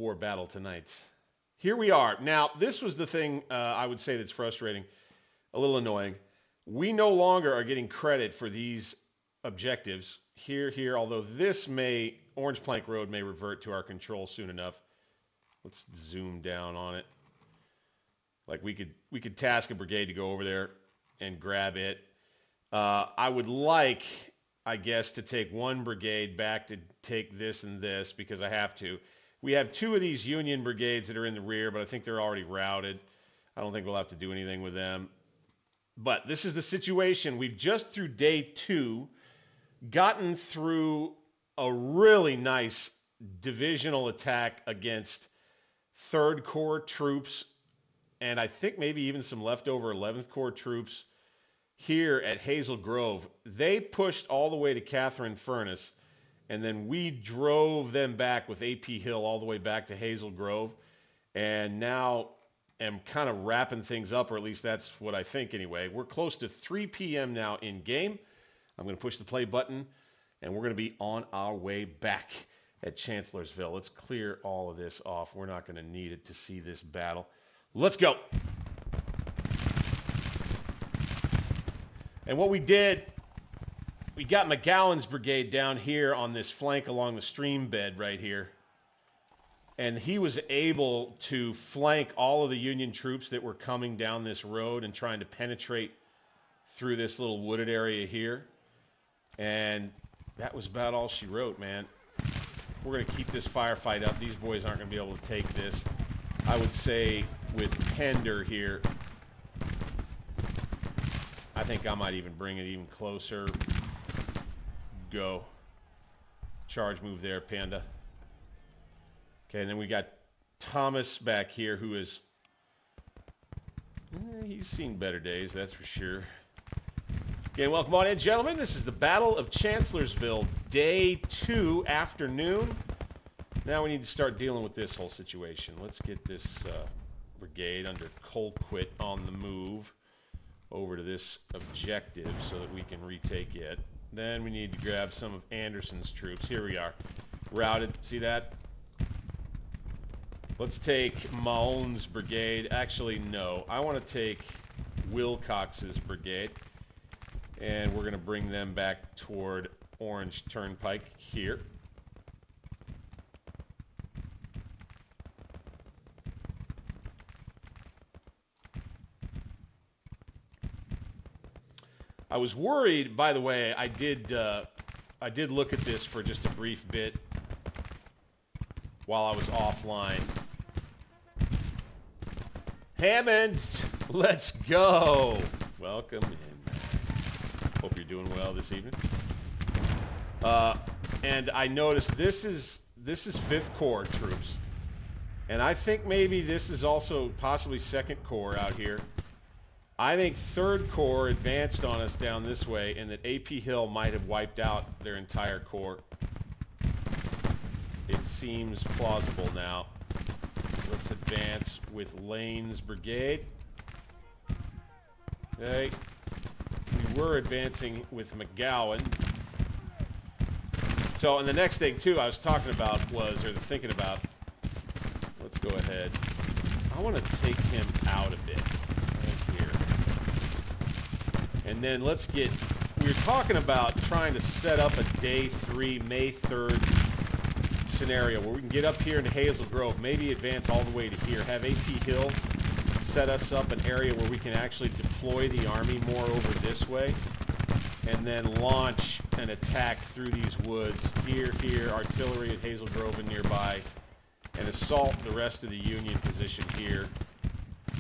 war battle tonight. Here we are. Now, this was the thing I would say that's frustrating, a little annoying. We no longer are getting credit for these objectives here, although Orange Plank Road may revert to our control soon enough. Let's zoom down on it. Like we could task a brigade to go over there and grab it. I would like, I guess, to take one brigade back to take this and this because I have to. We have two of these Union brigades that are in the rear, but I think they're already routed. I don't think we'll have to do anything with them. But this is the situation. We've just through day 2 gotten through a really nice divisional attack against 3rd Corps troops, and I think maybe even some leftover 11th Corps troops here at Hazel Grove. They pushed all the way to Catherine Furnace, and then we drove them back with AP Hill all the way back to Hazel Grove, and now am kind of wrapping things up, or at least that's what I think anyway. We're close to 3 p.m. now in game. I'm going to push the play button, and we're going to be on our way back at Chancellorsville. Let's clear all of this off. We're not going to need it to see this battle. Let's go. And what we did, we got McGowan's brigade down here on this flank along the stream bed right here. And he was able to flank all of the Union troops that were coming down this road and trying to penetrate through this little wooded area here. And that was about all she wrote, man. We're going to keep this firefight up. These boys aren't going to be able to take this. I would say with Pender here, I think I might even bring it even closer. Go. Charge move there, Panda. Okay, and then we got Thomas back here, who is, he's seen better days, that's for sure. Okay, welcome on in, gentlemen. This is the Battle of Chancellorsville, day 2, afternoon. Now we need to start dealing with this whole situation. Let's get this brigade under Colquitt on the move over to this objective so that we can retake it. Then we need to grab some of Anderson's troops. Here we are, routed. See that? Let's take Mahon's brigade. Actually, no. I want to take Wilcox's brigade, and we're going to bring them back toward Orange Turnpike here. I was worried, by the way, I did look at this for just a brief bit while I was offline. Hammond, let's go. Welcome in. Hope you're doing well this evening. And I noticed this is 5th Corps troops, and I think maybe this is also possibly 2nd Corps out here. I think 3rd Corps advanced on us down this way, and that AP Hill might have wiped out their entire corps. It seems plausible now. Let's advance with Lane's brigade. Okay. We were advancing with McGowan. So, and the next thing, too, I was talking about was, or thinking about, let's go ahead. I want to take him out a bit right here. And then let's get, we were talking about trying to set up a day 3, May 3rd scenario where we can get up here into Hazel Grove, maybe advance all the way to here, have AP Hill set us up an area where we can actually deploy the army more over this way, and then launch an attack through these woods, here, artillery at Hazel Grove and nearby, and assault the rest of the Union position here.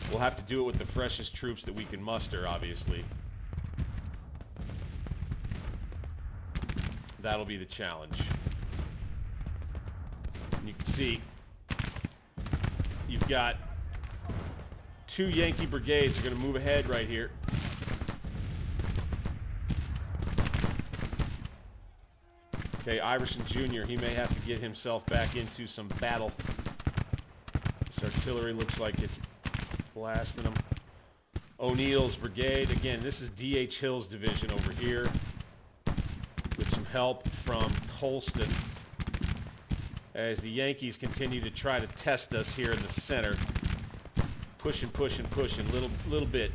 We'll have to do it with the freshest troops that we can muster, obviously. That'll be the challenge. And you can see you've got 2 Yankee brigades are going to move ahead right here. Okay, Iverson Jr., he may have to get himself back into some battle. This artillery looks like it's blasting them. O'Neill's brigade, again, this is D.H. Hill's division over here with some help from Colston. as the Yankees continue to try to test us here in the center. Pushing, pushing, pushing, little bit.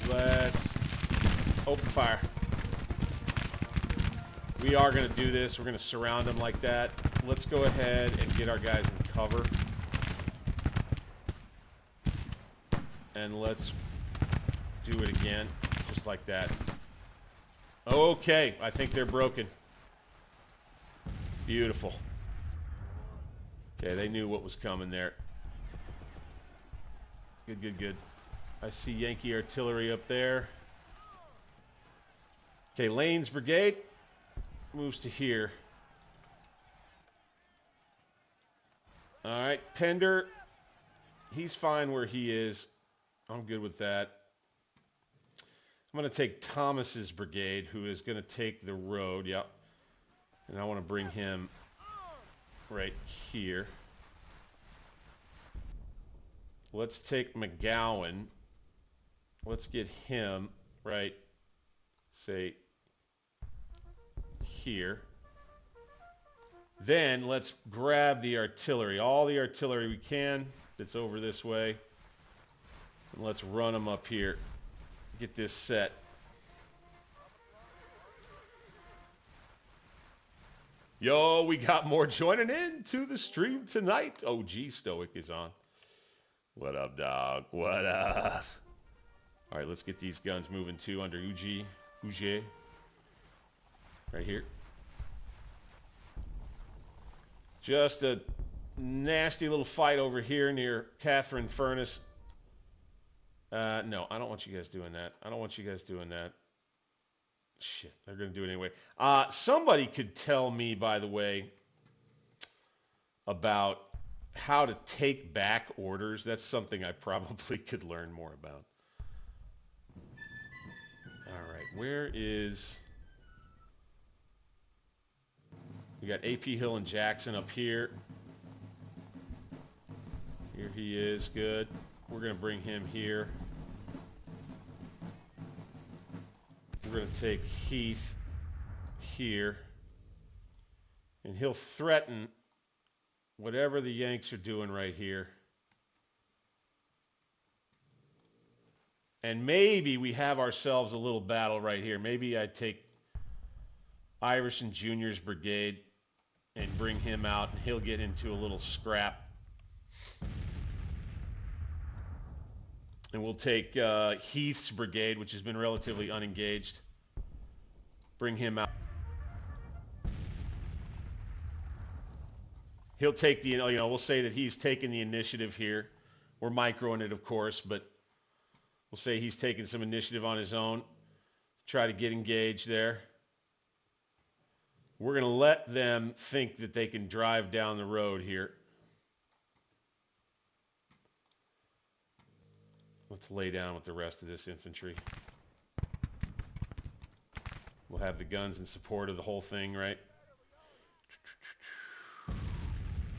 Let's open fire. We are going to do this. We're going to surround them like that. Let's go ahead and get our guys in cover. And let's do it again, just like that. Okay, I think they're broken. Beautiful. Okay, they knew what was coming there. Good, good, good. I see Yankee artillery up there. Okay, Lane's brigade moves to here. All right, Pender, he's fine where he is. I'm good with that. I'm going to take Thomas's brigade, who is going to take the road. Yep. And I want to bring him right here. Let's take McGowan. Let's get him right, say, here. Then let's grab the artillery, all the artillery we can that's over this way. And let's run them up here. Get this set. Yo, we got more joining in to the stream tonight. OG Stoic is on. What up, dog? What up? All right, let's get these guns moving too under Uge. Right here. Just a nasty little fight over here near Catherine Furnace. No, I don't want you guys doing that. I don't want you guys doing that. Shit, they're going to do it anyway. Somebody could tell me, by the way, about how to take back orders. That's something I probably could learn more about. All right, where is... We got AP Hill and Jackson up here. Here he is, good. We're going to bring him here. We're going to take Heath here. And he'll threaten whatever the Yanks are doing right here. And maybe we have ourselves a little battle right here. Maybe I take Iverson Jr.'s brigade and bring him out, and he'll get into a little scrap. And we'll take Heath's brigade, which has been relatively unengaged. Bring him out. He'll take the, we'll say that he's taking the initiative here. We're microing it, of course, but we'll say he's taking some initiative on his own. Try to get engaged there. We're going to let them think that they can drive down the road here. Let's lay down with the rest of this infantry. We'll have the guns in support of the whole thing, right?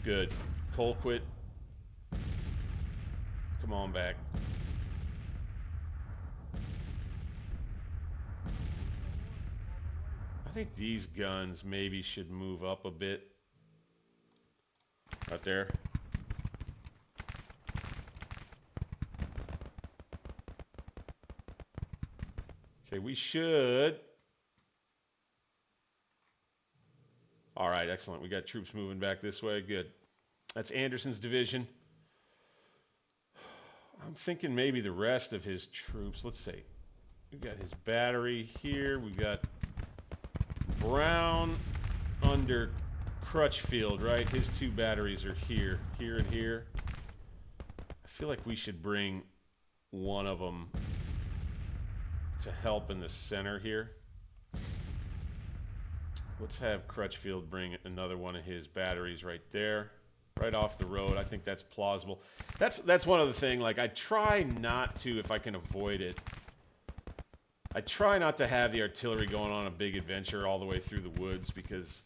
Good. Colquitt. Come on back. I think these guns maybe should move up a bit. Right there. Okay, we should. All right, excellent. We got troops moving back this way. Good. That's Anderson's division. I'm thinking maybe the rest of his troops. Let's see. We got his battery here. We got Brown under Crutchfield, right? His two batteries are here, here and here. I feel like we should bring one of them to help in the center here. Let's have Crutchfield bring another one of his batteries right there, right off the road. I think that's plausible. That's one other thing. Like, I try not to, if I can avoid it, I try not to have the artillery going on a big adventure all the way through the woods because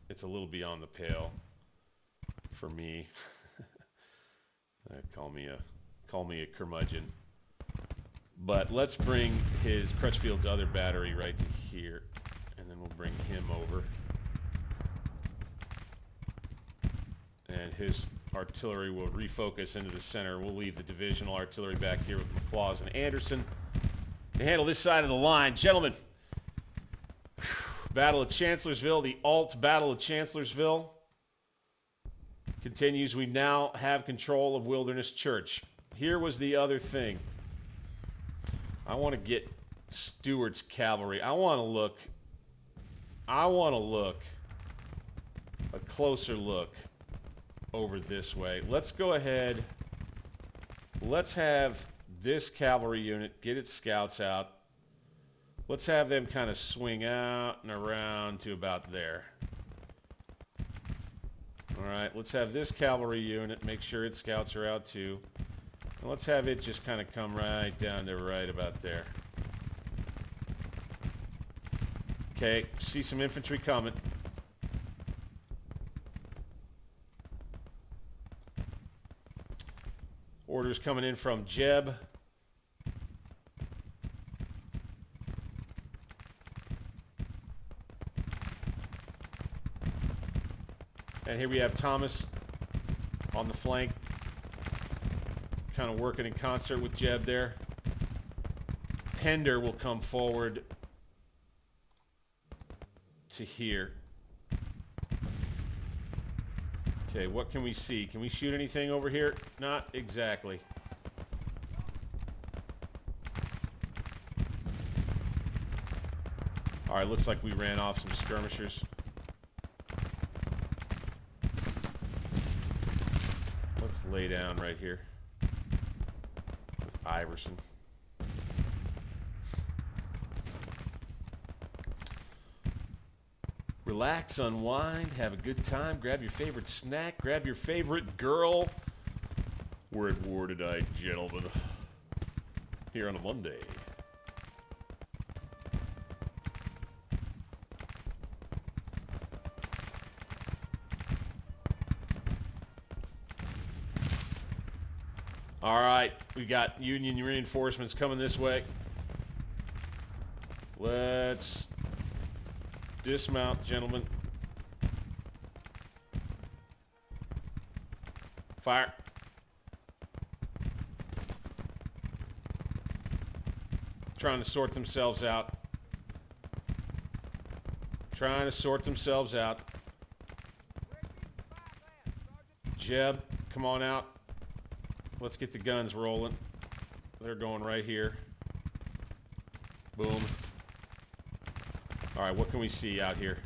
it's a little beyond the pale for me. Call me a curmudgeon. But let's bring his Crutchfield's other battery right to here, and then we'll bring him over. And his artillery will refocus into the center. We'll leave the divisional artillery back here with McLaws and Anderson to handle this side of the line. Gentlemen, Battle of Chancellorsville, the alt Battle of Chancellorsville continues. We now have control of Wilderness Church. Here was the other thing. I want to get Stewart's cavalry. I want to look a closer look over this way. Let's go ahead. Let's have this cavalry unit get its scouts out. Let's have them kind of swing out and around to about there. All right, let's have this cavalry unit make sure its scouts are out too. And let's have it just kind of come right down to right about there. Okay, see some infantry coming. Orders coming in from Jeb. And here we have Thomas on the flank, kind of working in concert with Jeb there. Pender will come forward to here. Okay, what can we see? Can we shoot anything over here? Not exactly. All right, looks like we ran off some skirmishers. Let's lay down right here with Iverson. Relax, unwind, have a good time, grab your favorite snack, grab your favorite girl. We're at war tonight, gentlemen. Here on a Monday. All right, we got Union reinforcements coming this way. Let's dismount, gentlemen. Fire. Trying to sort themselves out. Trying to sort themselves out. Jeb, come on out. Let's get the guns rolling. They're going right here. Boom. All right, what can we see out here?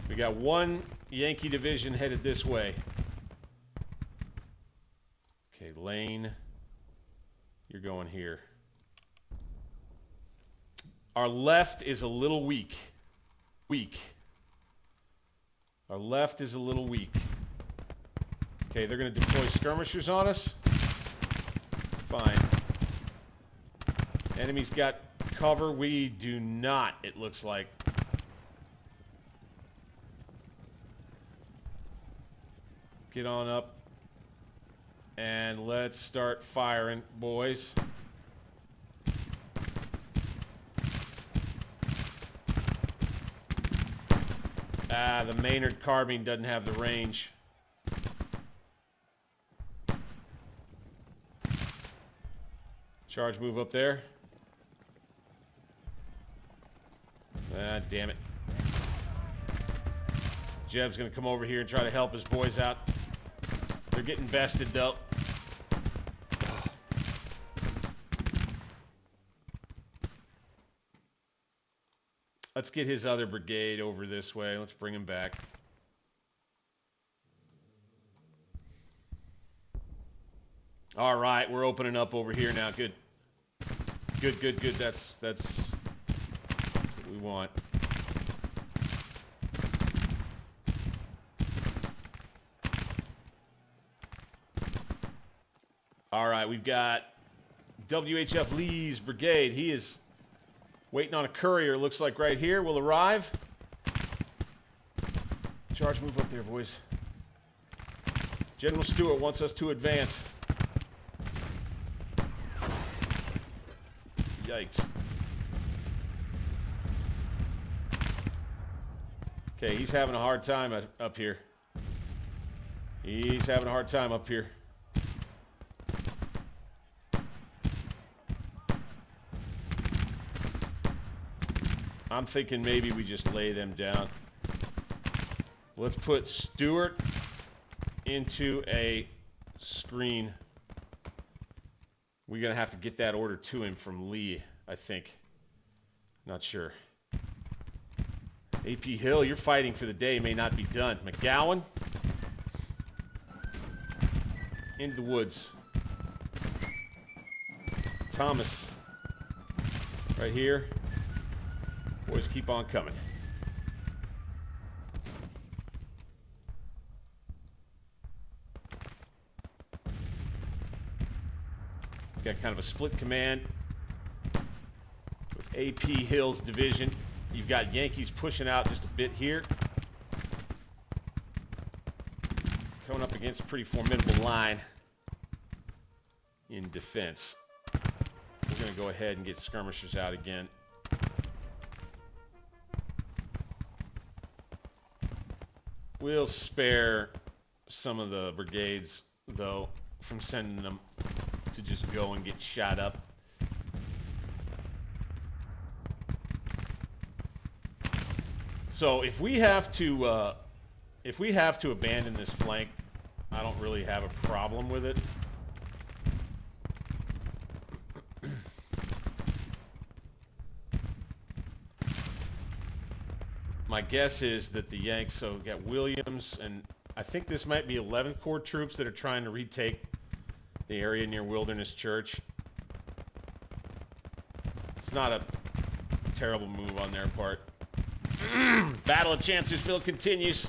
We got one Yankee division headed this way. Okay, Lane, you're going here. Our left is a little weak. Our left is a little weak. Okay, they're going to deploy skirmishers on us. Fine. Enemy's got cover. We do not, it looks like. Get on up. And let's start firing, boys. Ah, the Maynard carbine doesn't have the range. Charge move up there. Ah, damn it. Jeb's going to come over here and try to help his boys out. They're getting bested, though. Let's get his other brigade over this way. Let's bring him back. All right, we're opening up over here now. Good. Good, good, good. That's what we want. All right, we've got WHF Lee's brigade. He is waiting on a courier, looks like right here. Will arrive. Charge move up there, boys. General Stewart wants us to advance. Yikes. Okay, he's having a hard time up here. He's having a hard time up here. I'm thinking maybe we just lay them down. Let's put Stewart into a screen. We're going to have to get that order to him from Lee, I think. Not sure. AP Hill, your fighting for the day may not be done. McGowan, into the woods. Thomas, right here. Boys, keep on coming. Got kind of a split command with AP Hill's division. You've got Yankees pushing out just a bit here. Coming up against a pretty formidable line in defense. We're going to go ahead and get skirmishers out again. We'll spare some of the brigades, though, from sending them to just go and get shot up. So if we have to abandon this flank, I don't really have a problem with it. My guess is that the Yanks, so we got Williams, and I think this might be 11th Corps troops that are trying to retake the area near Wilderness Church. It's not a terrible move on their part. Battle of Chancellorsville continues.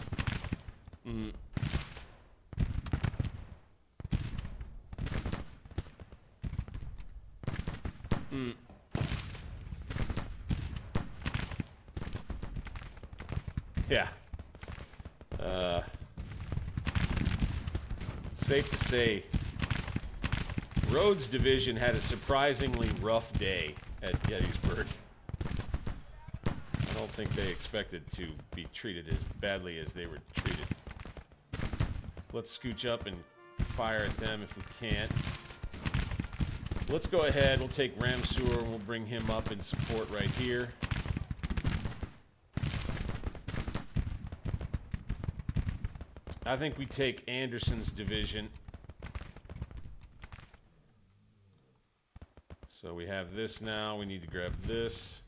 Yeah. Safe to say, Rhodes' division had a surprisingly rough day at Gettysburg. I don't think they expected to be treated as badly as they were treated. Let's scooch up and fire at them if we can. Let's go ahead. We'll take Ramseur and we'll bring him up in support right here. I think we take Anderson's division. So we have this now. We need to grab this.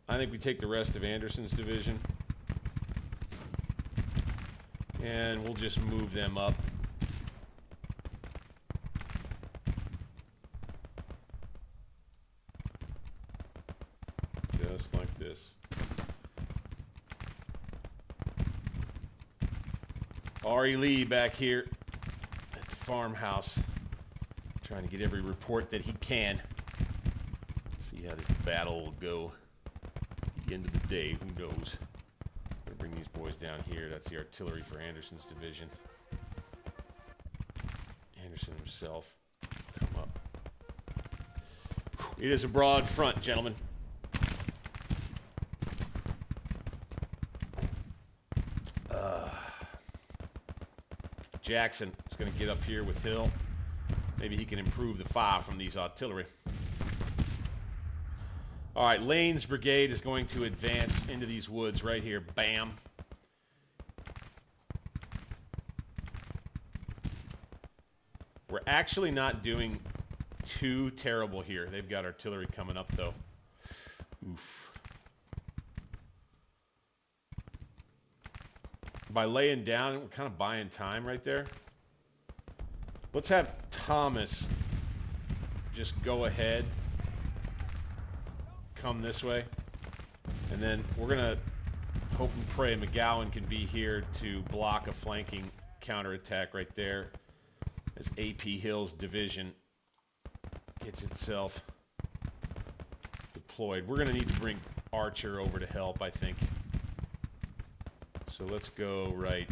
I think we take the rest of Anderson's division. And we'll just move them up. Just like this. Ari Lee back here at the farmhouse, trying to get every report that he can. See how this battle will go at the end of the day. Who knows? I'm gonna bring these boys down here. That's the artillery for Anderson's division. Anderson himself, come up. It is a broad front, gentlemen. Jackson is going to get up here with Hill. Maybe he can improve the fire from these artillery. All right, Lane's brigade is going to advance into these woods right here. Bam. We're actually not doing too terrible here. They've got artillery coming up, though. Oof. By laying down, we're kind of buying time right there. Let's have Thomas just go ahead, come this way, and then we're going to hope and pray McGowan can be here to block a flanking counterattack right there as AP Hill's division gets itself deployed. We're going to need to bring Archer over to help, I think. So let's go right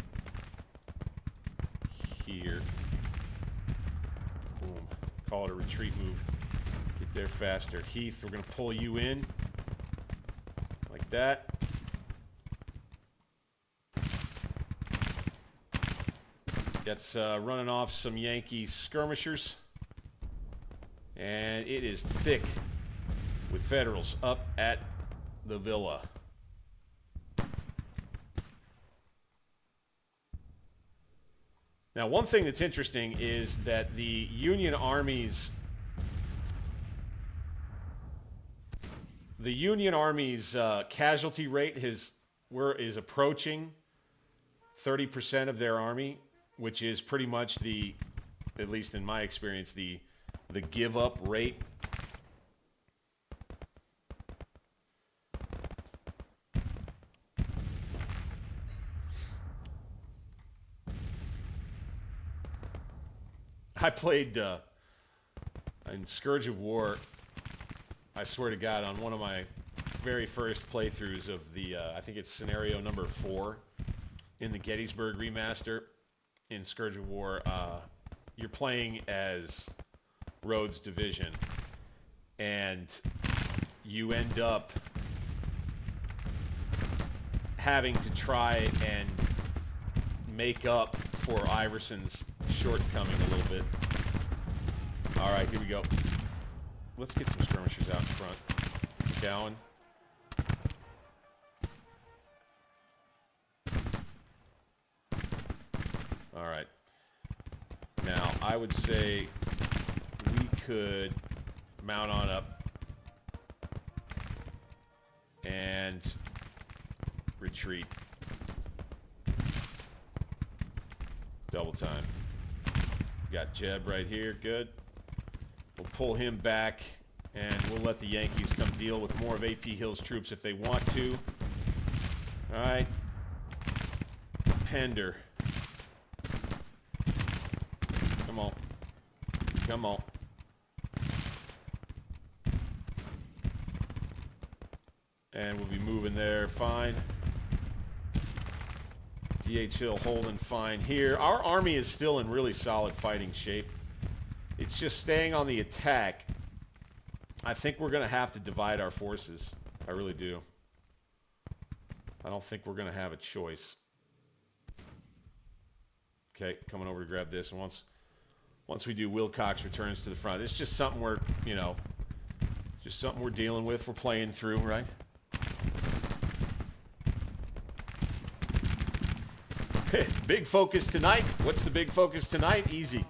here. Boom. Call it a retreat move. Get there faster. Heath, we're going to pull you in. Like that. That's running off some Yankee skirmishers. And it is thick with Federals up at the villa. Now, one thing that's interesting is that the Union Army's casualty rate is approaching 30% of their army, which is pretty much at least in my experience, the give up rate. I played in Scourge of War, I swear to God, on one of my very first playthroughs of the, I think it's scenario number 4 in the Gettysburg remaster in Scourge of War. You're playing as Rhodes' division, and you end up having to try and make up for Iverson's shortcoming a little bit. All right, here we go. Let's get some skirmishers out in front. McGowan. All right. Now, I would say we could mount on up and retreat. Double time. Got Jeb right here. Good. We'll pull him back, and we'll let the Yankees come deal with more of AP Hill's troops if they want to. All right. Pender. Come on. Come on. And we'll be moving there fine. DH Hill holding fine here. Our army is still in really solid fighting shape. It's just staying on the attack. I think we're going to have to divide our forces. I really do. I don't think we're going to have a choice. Okay, coming over to grab this. And once we do, Wilcox returns to the front. It's just something we're, just something we're dealing with. We're playing through, right? Big focus tonight. What's the big focus tonight? Easy.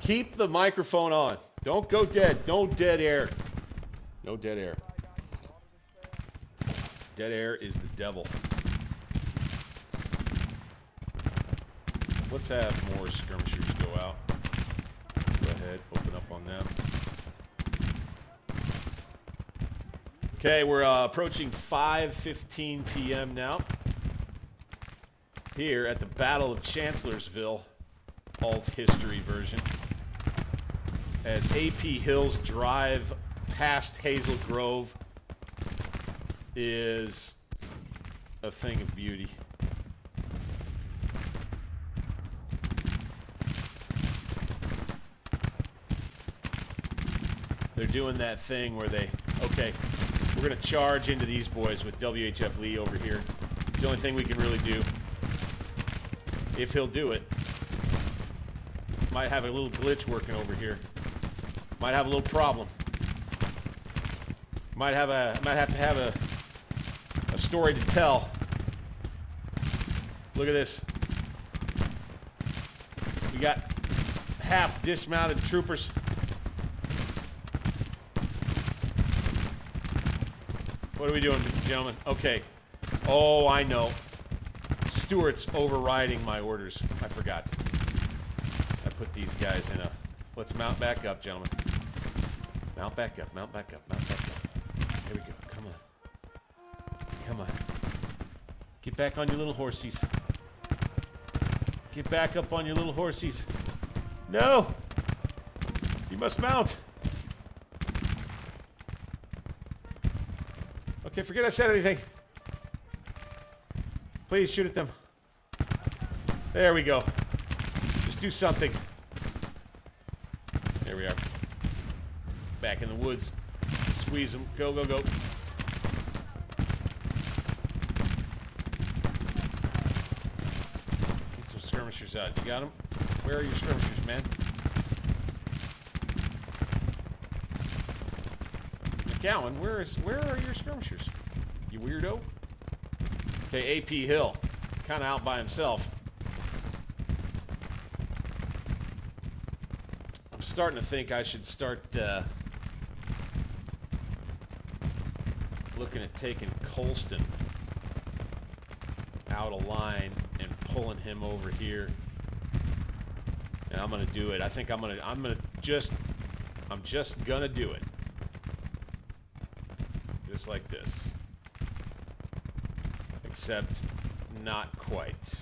Keep the microphone on. Don't go dead. No dead air. No dead air. Dead air is the devil. Let's have more skirmishers go out. Go ahead, open up on them. Okay, we're approaching 5:15 p.m. now. Here at the Battle of Chancellorsville, alt history version. As AP Hill's drive past Hazel Grove is a thing of beauty. They're doing that thing where okay, we're going to charge into these boys with WHF Lee over here. It's the only thing we can really do. If he'll do it. Might have a little glitch working over here. Might have a little problem. Might have to have a story to tell. Look at this. We got half dismounted troopers. What are we doing, gentlemen? Okay. Oh, I know. Stewart's overriding my orders. I forgot. I put these guys in a... Let's mount back up, gentlemen. Mount back up, mount back up, mount back up. Here we go. Come on. Come on. Get back on your little horsies. Get back up on your little horsies. No! You must mount. Okay, forget I said anything. Please shoot at them. There we go. Just do something. There we are. Back in the woods. Squeeze them. Go, go, go. Get some skirmishers out. You got them? Where are your skirmishers, man? McGowan, where are your skirmishers? You weirdo. Okay, AP Hill. Kind of out by himself. I'm starting to think I should start looking at taking Colston out of line and pulling him over here. And I'm gonna do it. I think I'm just gonna do it. Just like this. Except not quite.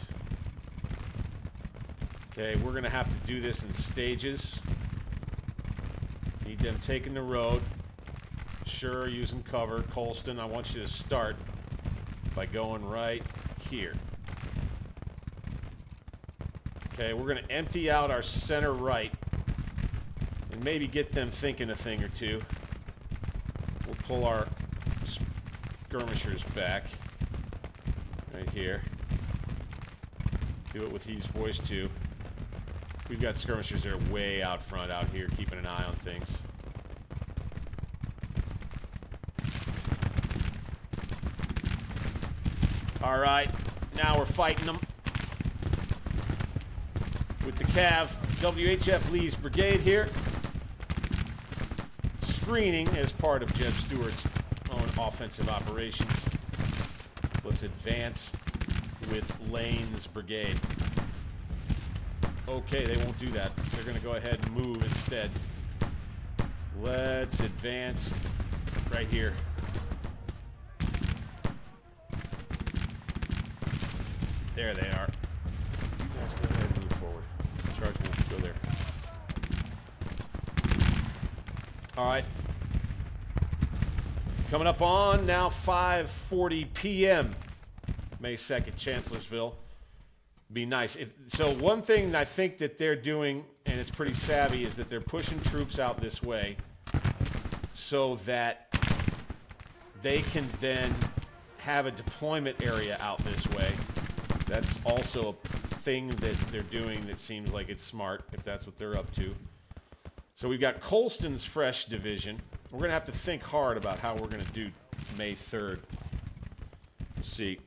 Okay, we're gonna have to do this in stages. Need them taking the road. Sure, using cover. Colston, I want you to start by going right here. Okay, we're gonna empty out our center right and maybe get them thinking a thing or two. We'll pull our skirmishers back right here. Do it with these boys too. We've got skirmishers that are way out front out here keeping an eye on things. All right, now we're fighting them with the Cav. WHF Lee's brigade here. Screening as part of Jeb Stewart's own offensive operations. Let's advance with Lane's brigade. Okay, they won't do that. They're going to go ahead and move instead. Let's advance right here. There they are. You guys go ahead and move forward. Charge will go there. All right. Coming up on now 5:40 p.m. May 2nd, Chancellorsville. Be nice. So one thing I think that they're doing, and it's pretty savvy, is that they're pushing troops out this way so that they can then have a deployment area out this way. That's also a thing that they're doing that seems like it's smart, if that's what they're up to. So we've got Colston's fresh division. We're going to have to think hard about how we're going to do May 3rd. We'll see.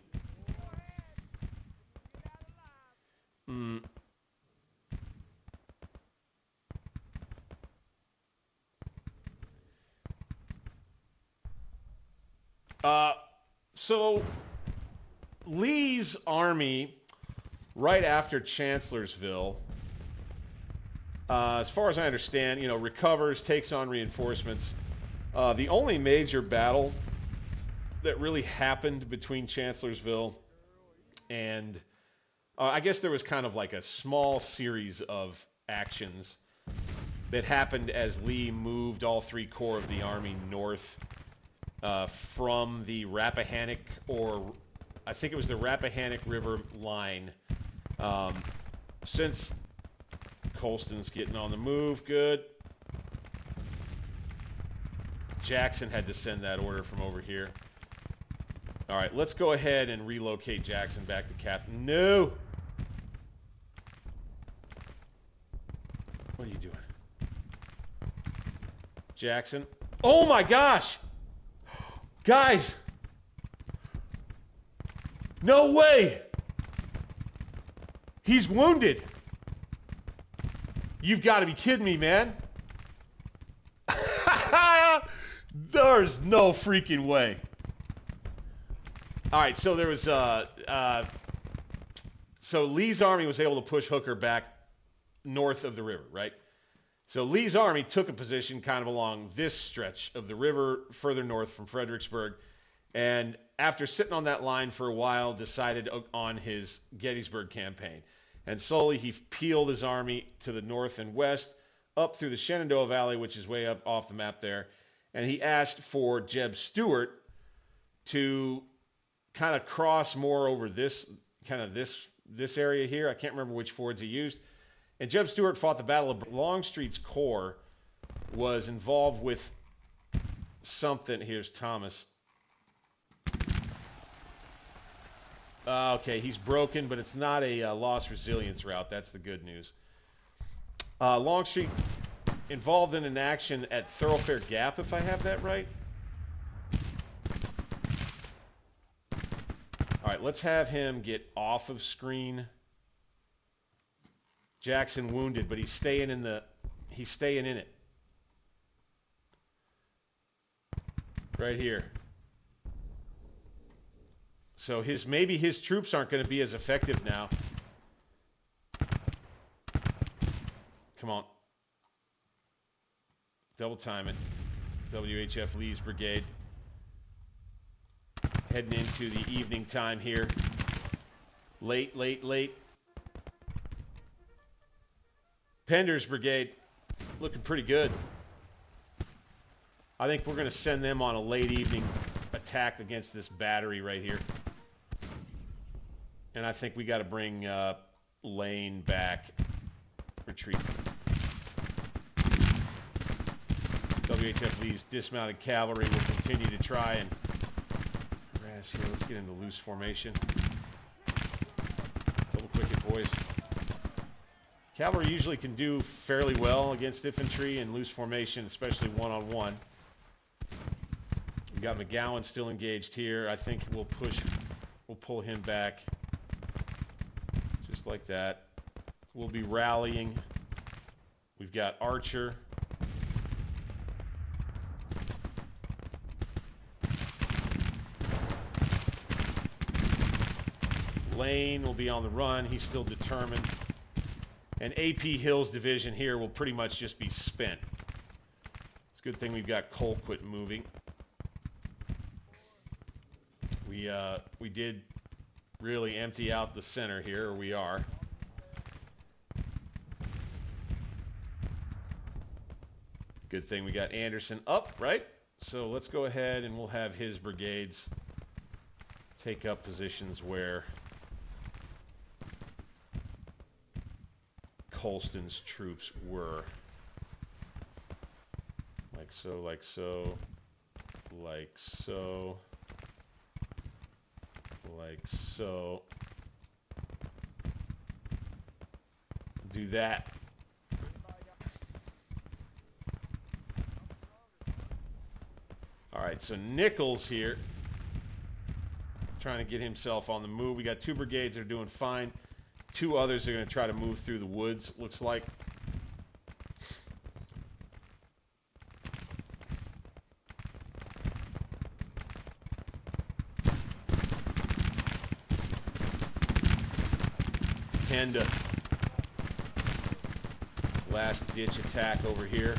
So Lee's army, right after Chancellorsville, as far as I understand, recovers, takes on reinforcements. The only major battle that really happened between Chancellorsville and I guess there was kind of like a small series of actions that happened as Lee moved all 3 corps of the army north from the Rappahannock, or I think it was the Rappahannock River line. Since Colston's getting on the move, good. Jackson had to send that order from over here. All right, let's go ahead and relocate Jackson back to Catherine. No! What are you doing? Jackson. Oh my gosh! Guys! No way! He's wounded! You've got to be kidding me, man. There's no freaking way. All right, so there was so Lee's army was able to push Hooker back north of the river, right? So Lee's army took a position kind of along this stretch of the river further north from Fredericksburg, and after sitting on that line for a while, decided on his Gettysburg campaign. And slowly he peeled his army to the north and west, up through the Shenandoah Valley, which is way up off the map there, and he asked for Jeb Stuart to kind of cross more over this kind of this area here. I can't remember which fords he used. And Jeb Stuart fought the Battle of Longstreet's Corps, was involved with something. Here's Thomas. Okay, he's broken, but it's not a lost resilience route. That's the good news. Longstreet involved in an action at Thoroughfare Gap, if I have that right. All right, let's have him get off of screen. Jackson wounded, but he's staying in it. Right here. So maybe his troops aren't going to be as effective now. Come on. Double time it. WHF Lee's brigade. Heading into the evening time here. Late. Pender's brigade looking pretty good. I think we're going to send them on a late evening attack against this battery right here. And I think we got to bring Lane back. Retreat. WHF Lee's dismounted cavalry will continue to try and harass here. Let's get into loose formation. Double quick it, boys. Cavalry usually can do fairly well against infantry in loose formation, especially one-on-one. We got McGowan still engaged here. I think we'll pull him back just like that. We'll be rallying. We've got Archer. Lane will be on the run. He's still determined. And AP Hill's division here will pretty much just be spent. It's a good thing we've got Colquitt moving. We did really empty out the center here, or we are. Good thing we got Anderson up, right? So let's go ahead and we'll have his brigades take up positions where Colston's troops were. Like so, like so, like so, like so. Do that. All right, so Nichols here, trying to get himself on the move. We got two brigades that are doing fine. Two others are going to try to move through the woods, looks like. Penda. Last ditch attack over here.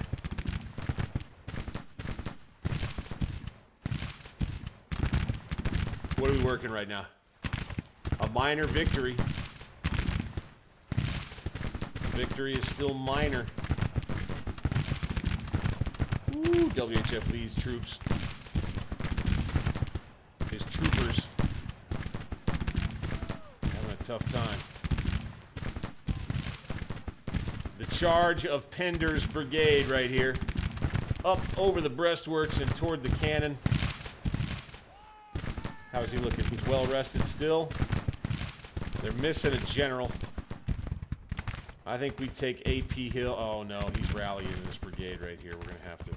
What are we working right now? A minor victory. Victory is still minor. Ooh, WHF Lee's troops. His troopers. Having a tough time. The charge of Pender's brigade right here. Up over the breastworks and toward the cannon. How's he looking? He's well rested still. They're missing a general. I think we take AP Hill. Oh no, he's rallying this brigade right here. We're gonna have to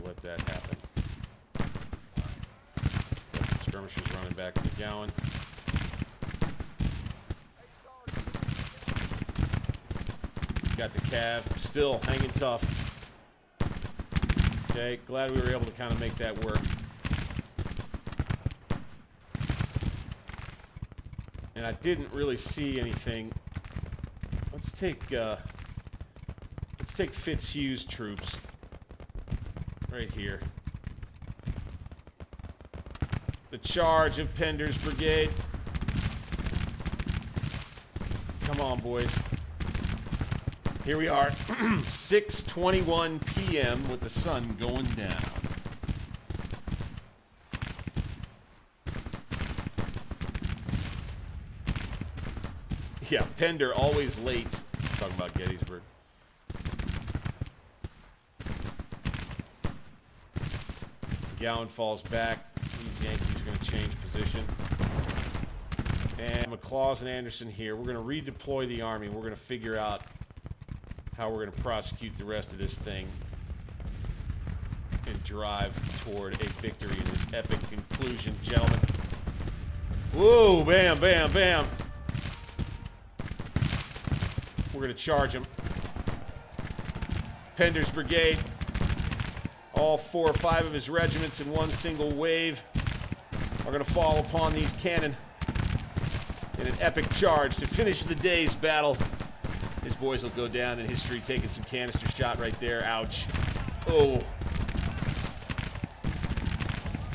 let that happen. Got some skirmishers running back to McGowan. Got the Cav still hanging tough. Okay, glad we were able to kind of make that work. And I didn't really see anything. Let's take Fitzhugh's troops right here. The charge of Pender's brigade. Come on, boys. Here we are, 6:21 p.m. with the sun going down. Yeah, Pender always late. Talking about Gettysburg. Gowan falls back. These Yankees are going to change position. And McLaws and Anderson here. We're going to redeploy the army. We're going to figure out how we're going to prosecute the rest of this thing and drive toward a victory in this epic conclusion, gentlemen. Whoa, bam, bam, bam. We're going to charge him. Pender's brigade. All 4 or 5 of his regiments in one single wave are going to fall upon these cannon in an epic charge to finish the day's battle. His boys will go down in history taking some canister shot right there. Ouch. Oh.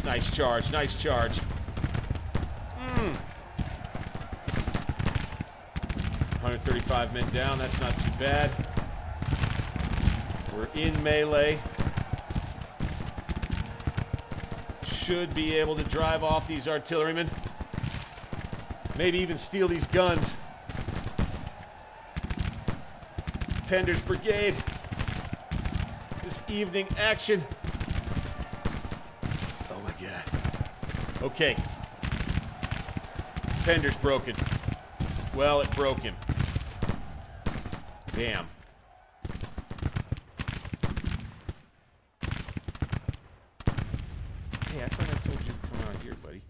Nice charge, nice charge. 135 men down, that's not too bad. We're in melee. Should be able to drive off these artillerymen. Maybe even steal these guns. Pender's brigade. This evening action. Oh my God. Okay. Pender's broken. Well, it broke him. Damn. Hey, I thought I told you to come out here, buddy.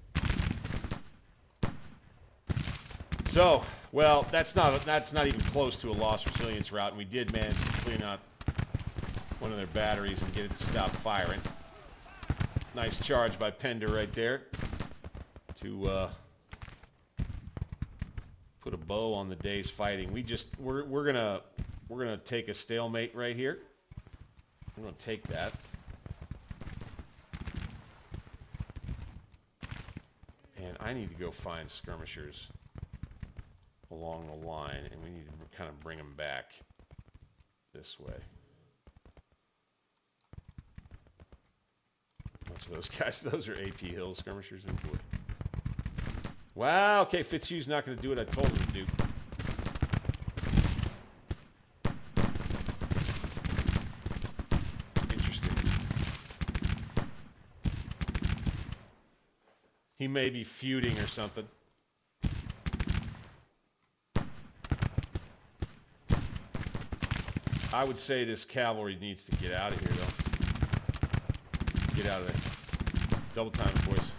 So, well, that's not even close to a lost resilience route, and we did manage to clean out one of their batteries and get it to stop firing. Nice charge by Pender right there to put a bow on the day's fighting. We're gonna take a stalemate right here. I'm gonna take that. And I need to go find skirmishers along the line, and we need to kind of bring them back this way. Bunch of those guys, those are AP Hill skirmishers. Oh boy. Wow, okay, Fitzhugh's not going to do what I told him to do. Interesting. He may be feuding or something. I would say this cavalry needs to get out of here, though. Get out of there. Double time it, boys.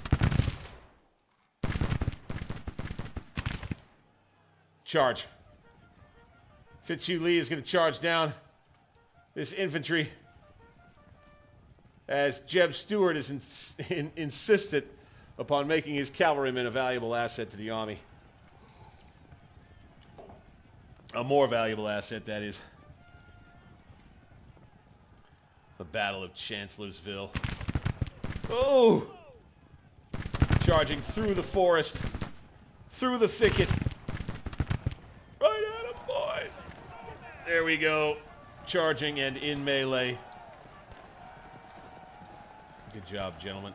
Charge. Fitzhugh Lee is going to charge down this infantry as Jeb Stuart is insisted upon making his cavalrymen a valuable asset to the army. A more valuable asset, that is. The Battle of Chancellorsville. Oh! Charging through the forest, through the thicket. Right at him, boys! There we go. Charging and in melee. Good job, gentlemen.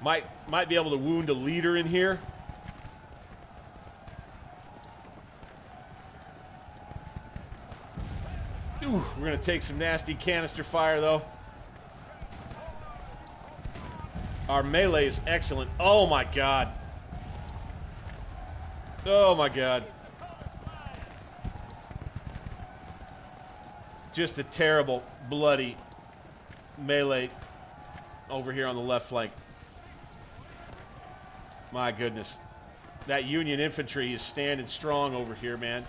Might be able to wound a leader in here. Ooh, we're going to take some nasty canister fire, though. Our melee is excellent. Oh, my God. Oh, my God. Just a terrible, bloody melee over here on the left flank. My goodness. That Union infantry is standing strong over here, man.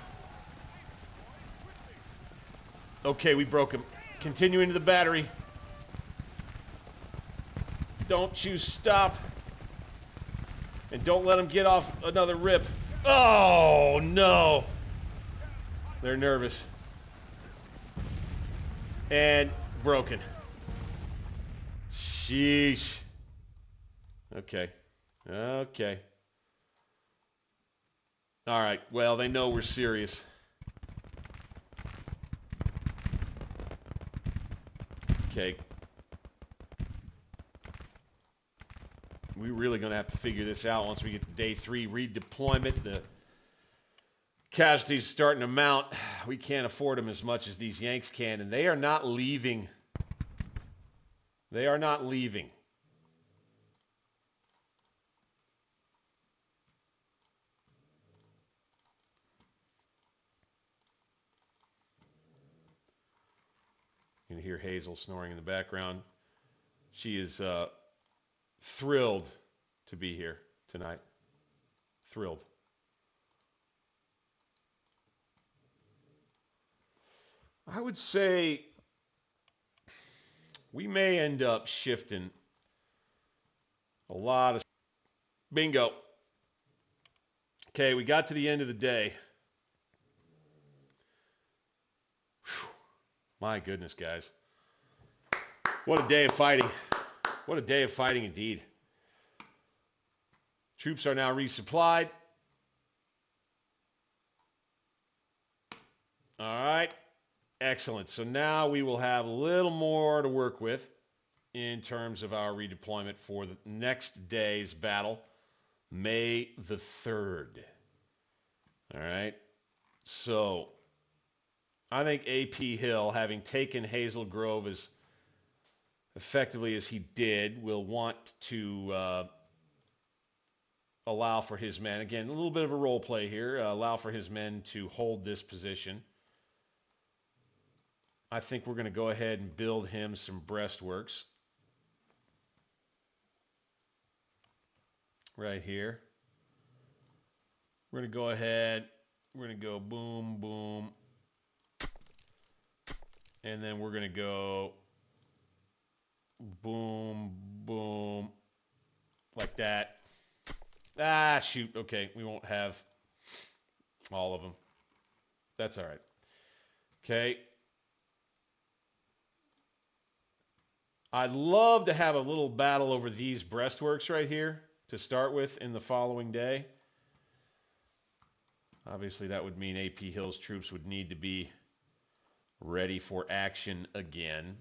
Okay, we broke him. Continue into the battery. Don't you stop. And don't let them get off another rip. Oh, no. They're nervous. And broken. Sheesh. Okay. Okay. All right. Well, they know we're serious. Okay. we're really going to have to figure this out once we get to day 3 redeployment. The casualties starting to mount. We can't afford them as much as these Yanks can, and they are not leaving. They are not leaving. You can hear Hazel snoring in the background. She is thrilled to be here tonight. Thrilled. I would say we may end up shifting a lot of... Bingo. Okay, we got to the end of the day. Whew. My goodness, guys. What a day of fighting. What a day of fighting indeed. Troops are now resupplied. All right. Excellent. So now we will have a little more to work with in terms of our redeployment for the next day's battle, May the 3rd. All right. So I think A.P. Hill, having taken Hazel Grove as effectively as he did, will want to allow for his men, again, a little bit of a role play here, allow for his men to hold this position. I think we're going to go ahead and build him some breastworks right here. We're going to go ahead, we're going to go boom, boom, and then we're going to go boom, boom, like that. Ah, shoot. Okay, we won't have all of them. That's all right. Okay. I'd love to have a little battle over these breastworks right here to start with in the following day. Obviously, that would mean A.P. Hill's troops would need to be ready for action again.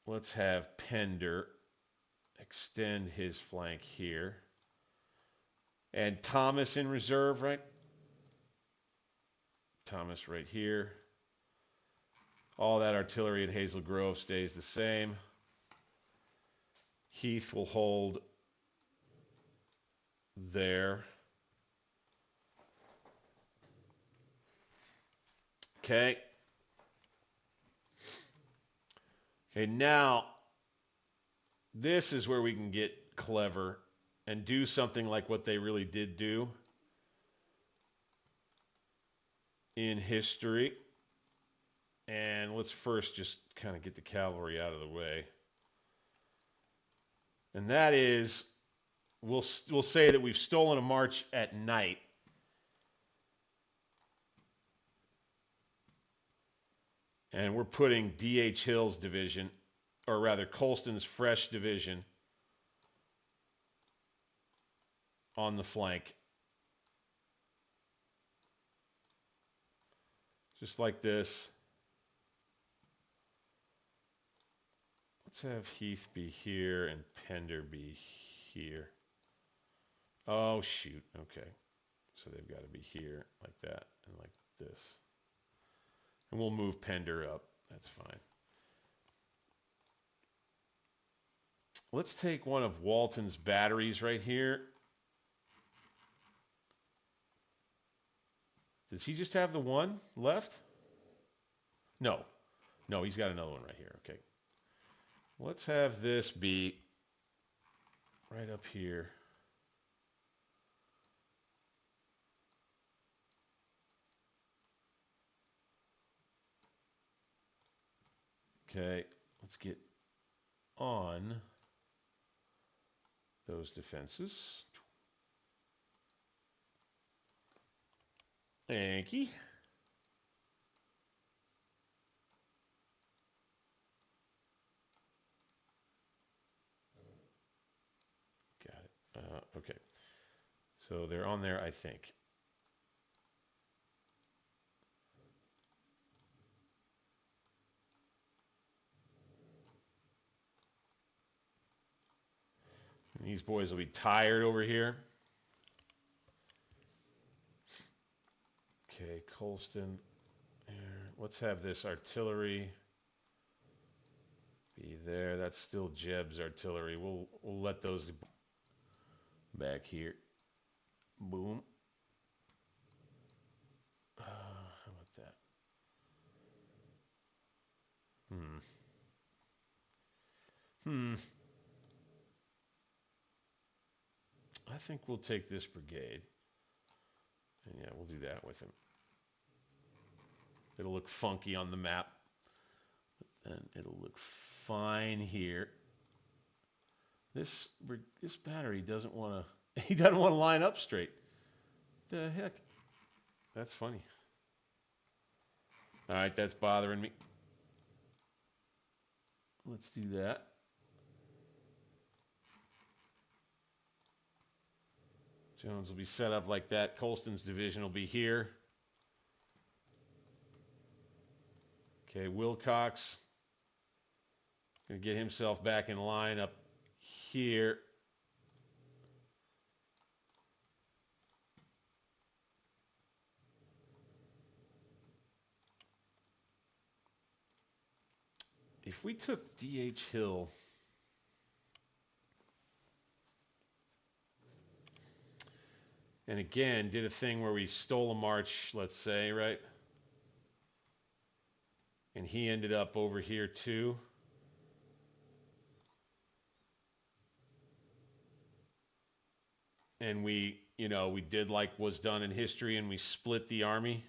Let's have Pender extend his flank here. And Thomas in reserve, right? Thomas right here. All that artillery at Hazel Grove stays the same. Heath will hold there. Okay. Okay, now this is where we can get clever and do something like what they really did do in history. And let's first just kind of get the cavalry out of the way. And that is, we'll say that we've stolen a march at night. And we're putting D.H. Hill's division, or rather Colston's fresh division, on the flank. Just like this. Let's have Heath be here and Pender be here. Oh, shoot. Okay. So they've got to be here like that and like this. And we'll move Pender up. That's fine. Let's take one of Walton's batteries right here. Does he just have the one left? No. No, he's got another one right here. Okay. Let's have this be right up here. Okay, let's get on those defenses. Thank you. Got it. Okay. So they're on there, I think. These boys will be tired over here. Okay, Colston. Let's have this artillery be there. That's still Jeb's artillery. We'll let those back here. Boom. How about that? I think we'll take this brigade. And yeah, we'll do that with him. It'll look funky on the map. And it'll look fine here. This battery doesn't want to. He doesn't want to line up straight. The heck? That's funny. All right, that's bothering me. Let's do that. Jones will be set up like that. Colston's division will be here. Okay, Wilcox going to get himself back in line up here. If we took D.H. Hill, and again did a thing where we stole a march, let's say, right? And he ended up over here too. And we did like was done in history, and we split the army.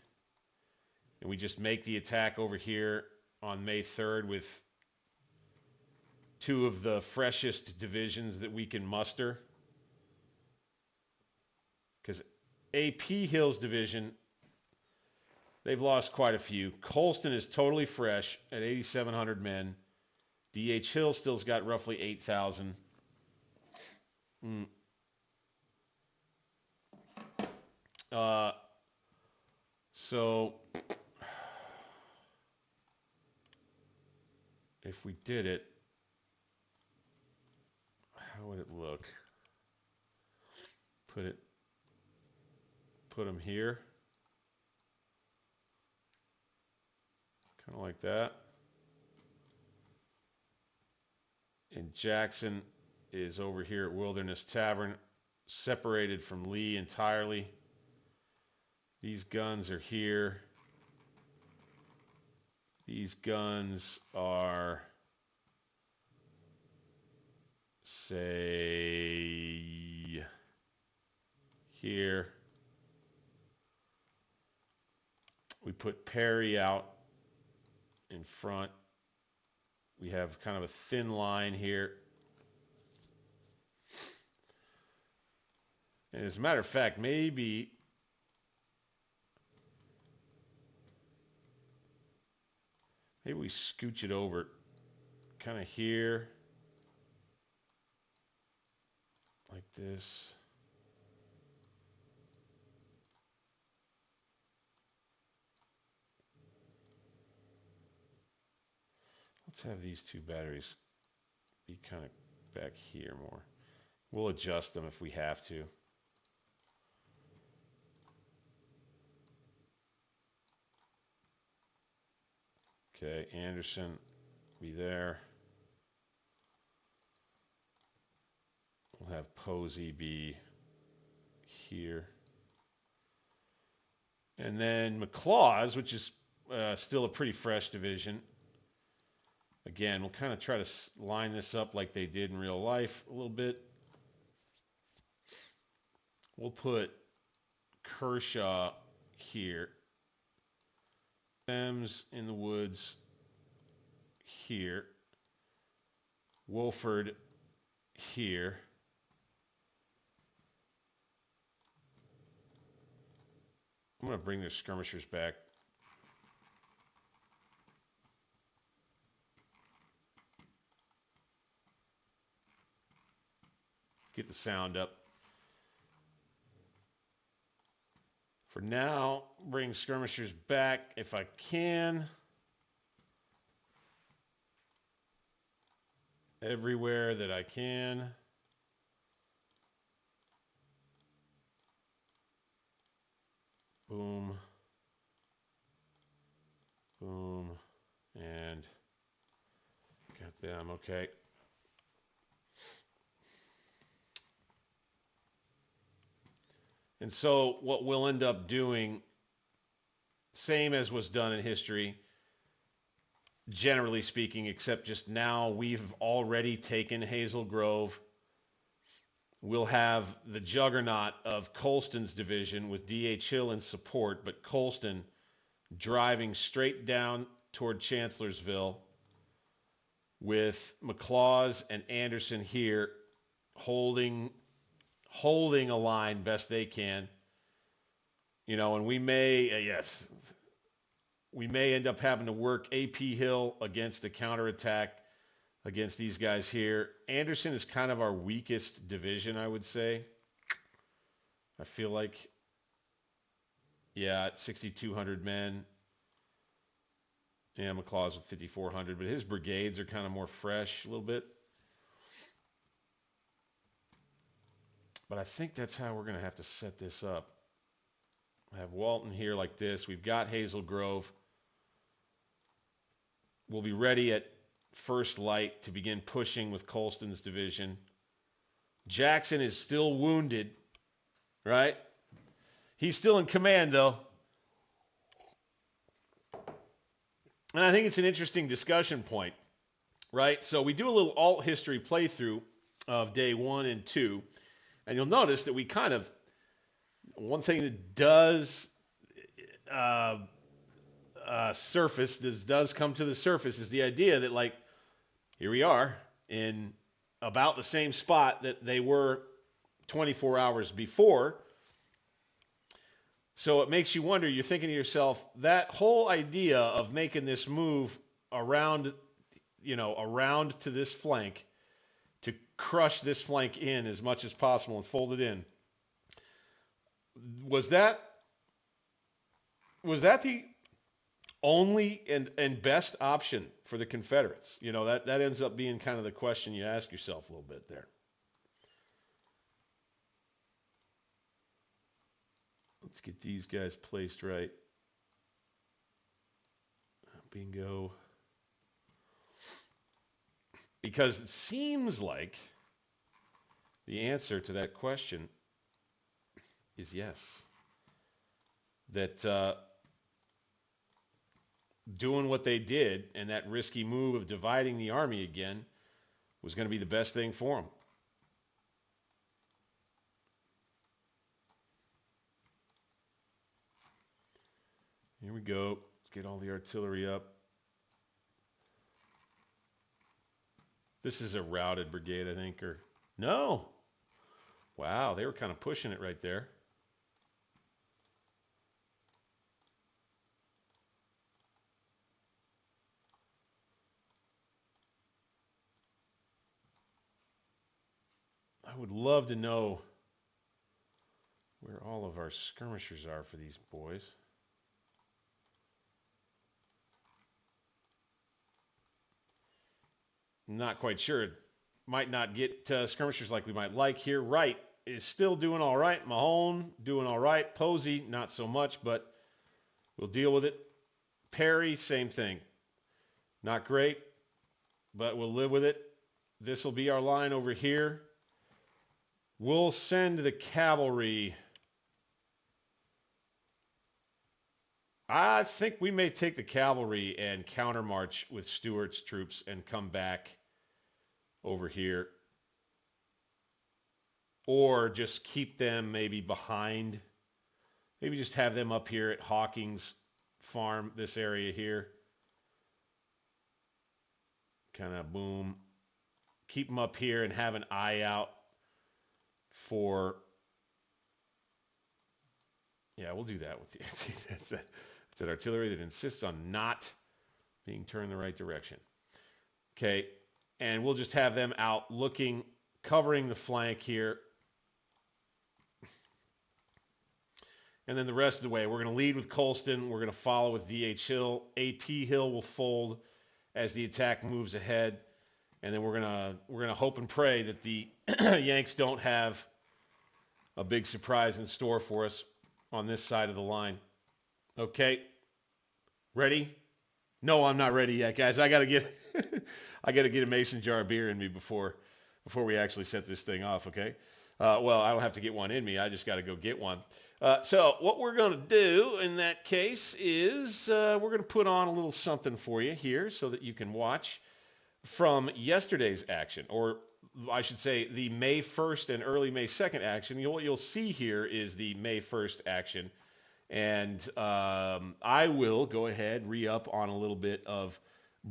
And we just make the attack over here on May 3rd with two of the freshest divisions that we can muster. Because A.P. Hill's division, they've lost quite a few. Colston is totally fresh at 8,700 men. D.H. Hill still's got roughly 8,000. So if we did it, how would it look? Put them here. Kind of like that. And Jackson is over here at Wilderness Tavern, separated from Lee entirely. These guns are here. These guns are, say, here. We put Perry out in front. We have kind of a thin line here. And as a matter of fact, maybe we scooch it over kind of here, like this. Let's have these two batteries be kind of back here more. We'll adjust them if we have to. Okay, Anderson be there. We'll have Posey be here. And then McLaws, which is still a pretty fresh division. Again, we'll kind of try to line this up like they did in real life a little bit. We'll put Kershaw here. Thames in the woods here. Wolford here. I'm going to bring their skirmishers back. Get the sound up. For now, bring skirmishers back if I can. Everywhere that I can. Boom. Boom. And got them. Okay. And so what we'll end up doing, same as was done in history, generally speaking, except just now we've already taken Hazel Grove. We'll have the juggernaut of Colston's division with D.H. Hill in support, but Colston driving straight down toward Chancellorsville with McLaws and Anderson here holding a line best they can. You know, and we may, we may end up having to work A.P. Hill against a counterattack against these guys here. Anderson is kind of our weakest division, I would say. I feel like, yeah, at 6,200 men. Yeah, McLaws with 5,400, but his brigades are kind of more fresh a little bit. But I think that's how we're going to have to set this up. I have Walton here like this. We've got Hazel Grove. We'll be ready at first light to begin pushing with Colston's division. Jackson is still wounded, right? He's still in command, though. And I think it's an interesting discussion point, right? So we do a little alt history playthrough of day 1 and 2, and you'll notice that we kind of, one thing that does surface, does come to the surface is the idea that, like, here we are in about the same spot that they were 24 hours before. So it makes you wonder, you're thinking to yourself, that whole idea of making this move around, around to this flank, to crush this flank in as much as possible and fold it in, was that the only and best option for the Confederates? You know, that ends up being kind of the question you ask yourself a little bit there. Let's get these guys placed right. Bingo. Because it seems like the answer to that question is yes. That doing what they did and that risky move of dividing the army again was going to be the best thing for them. Here we go. Let's get all the artillery up. This is a routed brigade, I think, or no. Wow, they were kind of pushing it right there. I would love to know where all of our skirmishers are for these boys. Not quite sure. Might not get skirmishers like we might like here. Wright is still doing all right. Mahone doing all right. Posey, not so much, but we'll deal with it. Perry, same thing. Not great, but we'll live with it. This will be our line over here. We'll send the cavalry. I think we may take the cavalry and countermarch with Stuart's troops and come back over here. Or just keep them maybe behind. Maybe just have them up here at Hawking's farm, this area here. Kind of boom. Keep them up here and have an eye out for... Yeah, we'll do that with you. That's an artillery that insists on not being turned the right direction. Okay, and we'll just have them out looking, covering the flank here. And then the rest of the way, we're going to lead with Colston. We're going to follow with D.H. Hill. A.P. Hill will fold as the attack moves ahead. And then we're going to hope and pray that the Yanks don't have a big surprise in store for us on this side of the line. Okay. Ready? No, I'm not ready yet, guys. I gotta get I gotta get a mason jar of beer in me before we actually set this thing off, okay? Well, I don't have to get one in me. I just got to go get one. So what we're going to do in that case is we're going to put on a little something for you here so that you can watch from yesterday's action, or I should say the May 1st and early May 2nd action. What you'll see here is the May 1st action. And I will go ahead, re-up on a little bit of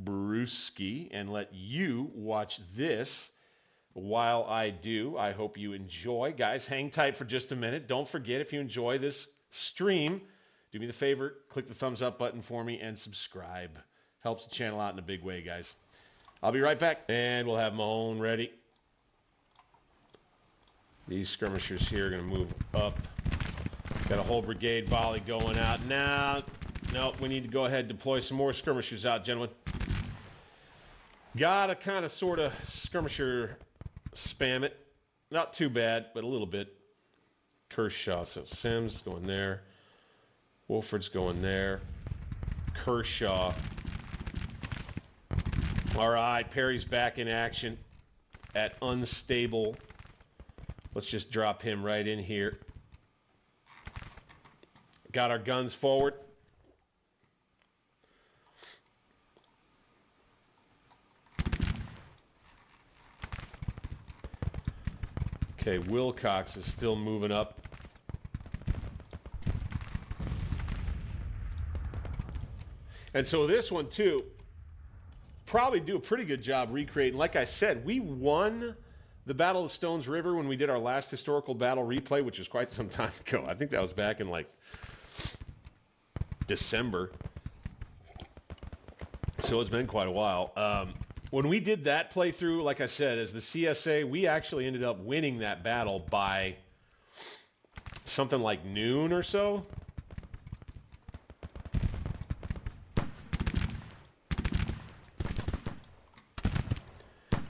brewski and let you watch this while I do. I hope you enjoy. Guys, hang tight for just a minute. Don't forget, if you enjoy this stream, do me the favor, click the thumbs up button for me and subscribe. Helps the channel out in a big way, guys. I'll be right back, and we'll have Mahone ready. These skirmishers here are going to move up. Got a whole brigade volley going out now. No, we need to go ahead and deploy some more skirmishers out, gentlemen. Got to kind of sort of skirmisher spam it. Not too bad, but a little bit. Kershaw, so Sims going there. Wolford's going there. Kershaw. All right, Perry's back in action at unstable. Let's just drop him right in here. Got our guns forward. Okay, Wilcox is still moving up. And so this one, too, probably do a pretty good job recreating. Like I said, we won the Battle of Stones River when we did our last historical battle replay, which was quite some time ago. I think that was back in, like, December. So it's been quite a while. When we did that playthrough, like I said, as the CSA, we actually ended up winning that battle by something like noon or so.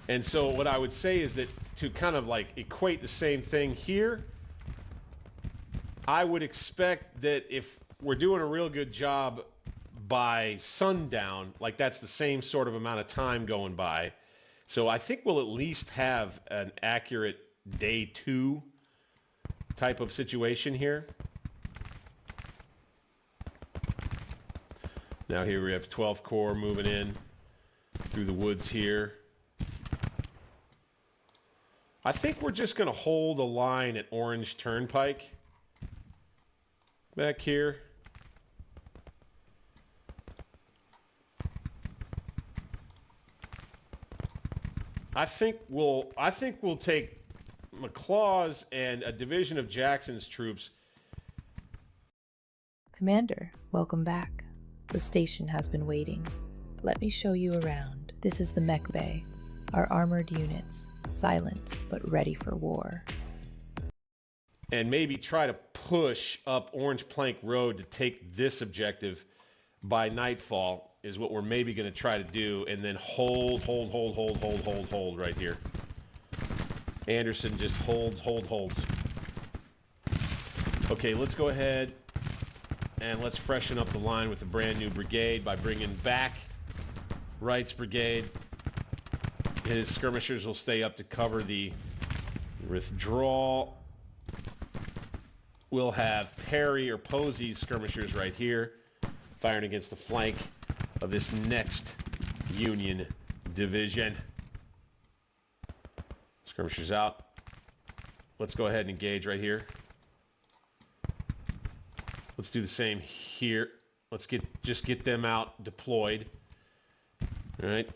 And so what I would say is that to kind of like equate the same thing here, I would expect that if we're doing a real good job by sundown, like that's the same sort of amount of time going by. So I think we'll at least have an accurate day 2 type of situation here. Now here we have 12th Corps moving in through the woods here. I think we're just going to hold a line at Orange Turnpike back here. I think we'll take McLaws and a division of Jackson's troops. Commander, welcome back. The station has been waiting. Let me show you around. This is the mech bay. Our armored units, silent but ready for war. And maybe try to push up Orange Plank Road to take this objective by nightfall is what we're maybe going to try to do, and then hold right here. Anderson just holds. Okay, let's go ahead and let's freshen up the line with a brand new brigade by bringing back Wright's brigade. His skirmishers will stay up to cover the withdrawal. We'll have Perry or Posey's skirmishers right here, firing against the flank of this next Union division. Skirmishers out. Let's go ahead and engage right here. Let's do the same here. Let's just get them out deployed. All right.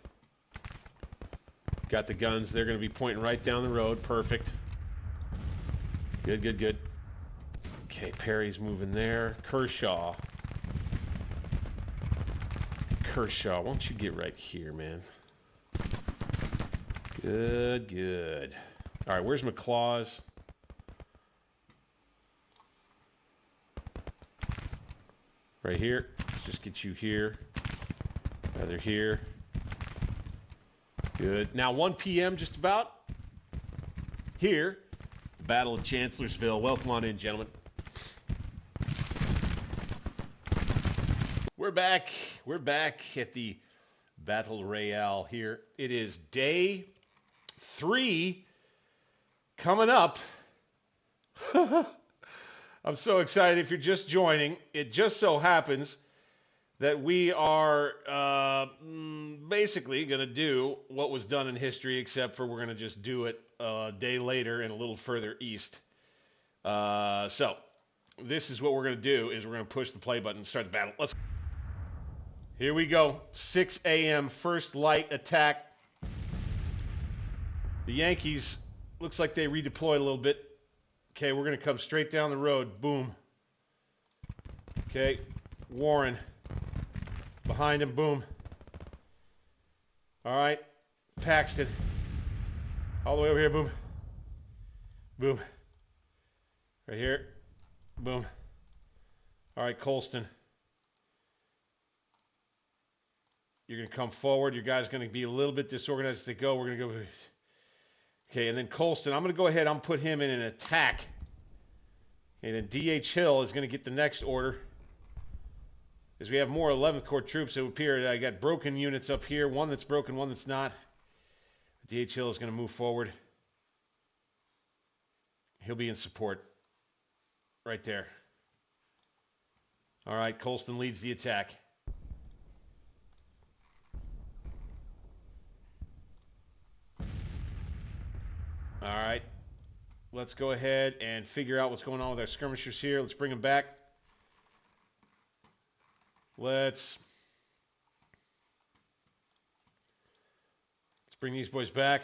Got the guns. They're going to be pointing right down the road. Perfect. Good. Okay, Perry's moving there. Kershaw, why don't you get right here, man? Good. All right, where's McLaws? Right here. Let's just get you here. They're here. Good. Now 1 p.m. just about. Here, the Battle of Chancellorsville. Welcome on in, gentlemen. We're back. We're back at the Battle Royale here. It is day 3 coming up. I'm so excited if you're just joining. It just so happens that we are basically going to do what was done in history, except for we're going to just do it a day later and a little further east. So this is what we're going to do, is we're going to push the play button and start the battle. Here we go. 6 a.m. first light attack. The Yankees, looks like they redeployed a little bit. Okay, we're going to come straight down the road. Boom. Okay, Warren. Behind him, boom. All right, Paxton. All the way over here, boom. Boom. Right here, boom. All right, Colston. You're going to come forward. Your guy's going to be a little bit disorganized as they go. We're going to go. Okay, and then Colston. I'm going to go ahead. I'm put him in an attack. And then D.H. Hill is going to get the next order. As we have more 11th Corps troops, it would appear that I got broken units up here. One that's broken, one that's not. D.H. Hill is going to move forward. He'll be in support. Right there. All right, Colston leads the attack. All right, let's go ahead and figure out what's going on with our skirmishers here. Let's bring them back. Let's bring these boys back.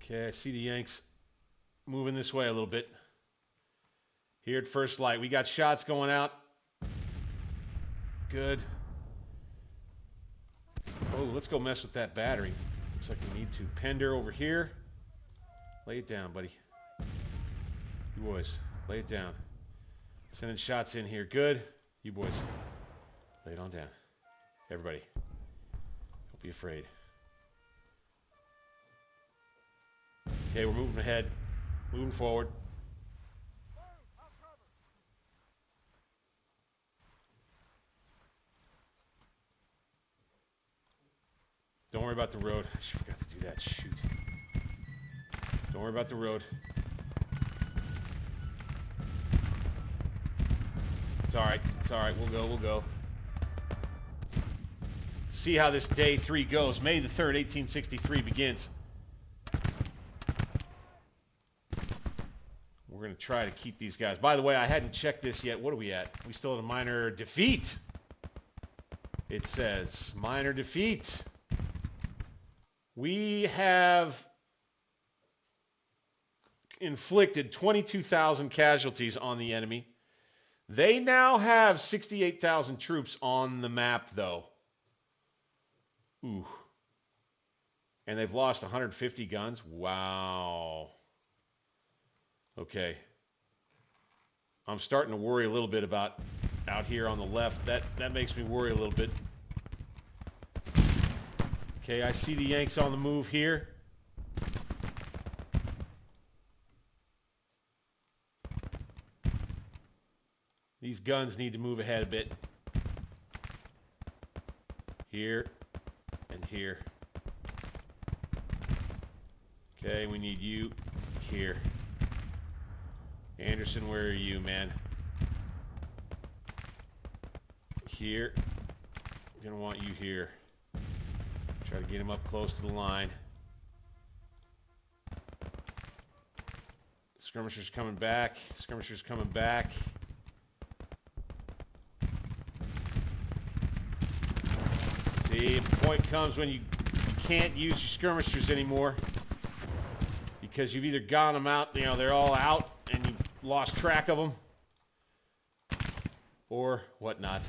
Okay, I see the Yanks moving this way a little bit. Here at first light, we got shots going out. Good. Oh, let's go mess with that battery. Looks like we need to. Pender over here. Lay it down, buddy. You boys, lay it down. Sending shots in here. Good. You boys, lay it on down. Everybody, don't be afraid. Okay, we're moving ahead. Moving forward. Don't worry about the road. I forgot to do that. Shoot. Don't worry about the road. It's all right. It's all right. We'll go. We'll go. See how this day 3 goes. May the 3rd, 1863 begins. We're going to try to keep these guys. By the way, I hadn't checked this yet. What are we at? We still have a minor defeat. It says minor defeat. We have inflicted 22,000 casualties on the enemy. They now have 68,000 troops on the map, though. Ooh. And they've lost 150 guns. Wow. Okay. I'm starting to worry a little bit about out here on the left. That makes me worry a little bit. Okay, I see the Yanks on the move here. These guns need to move ahead a bit. Here and here. Okay, we need you here. Anderson, where are you, man? Here. I'm gonna want you here. Try to get him up close to the line. Skirmishers coming back. Skirmishers coming back. See, the point comes when you can't use your skirmishers anymore because you've either gotten them out, you know, they're all out and you've lost track of them or whatnot.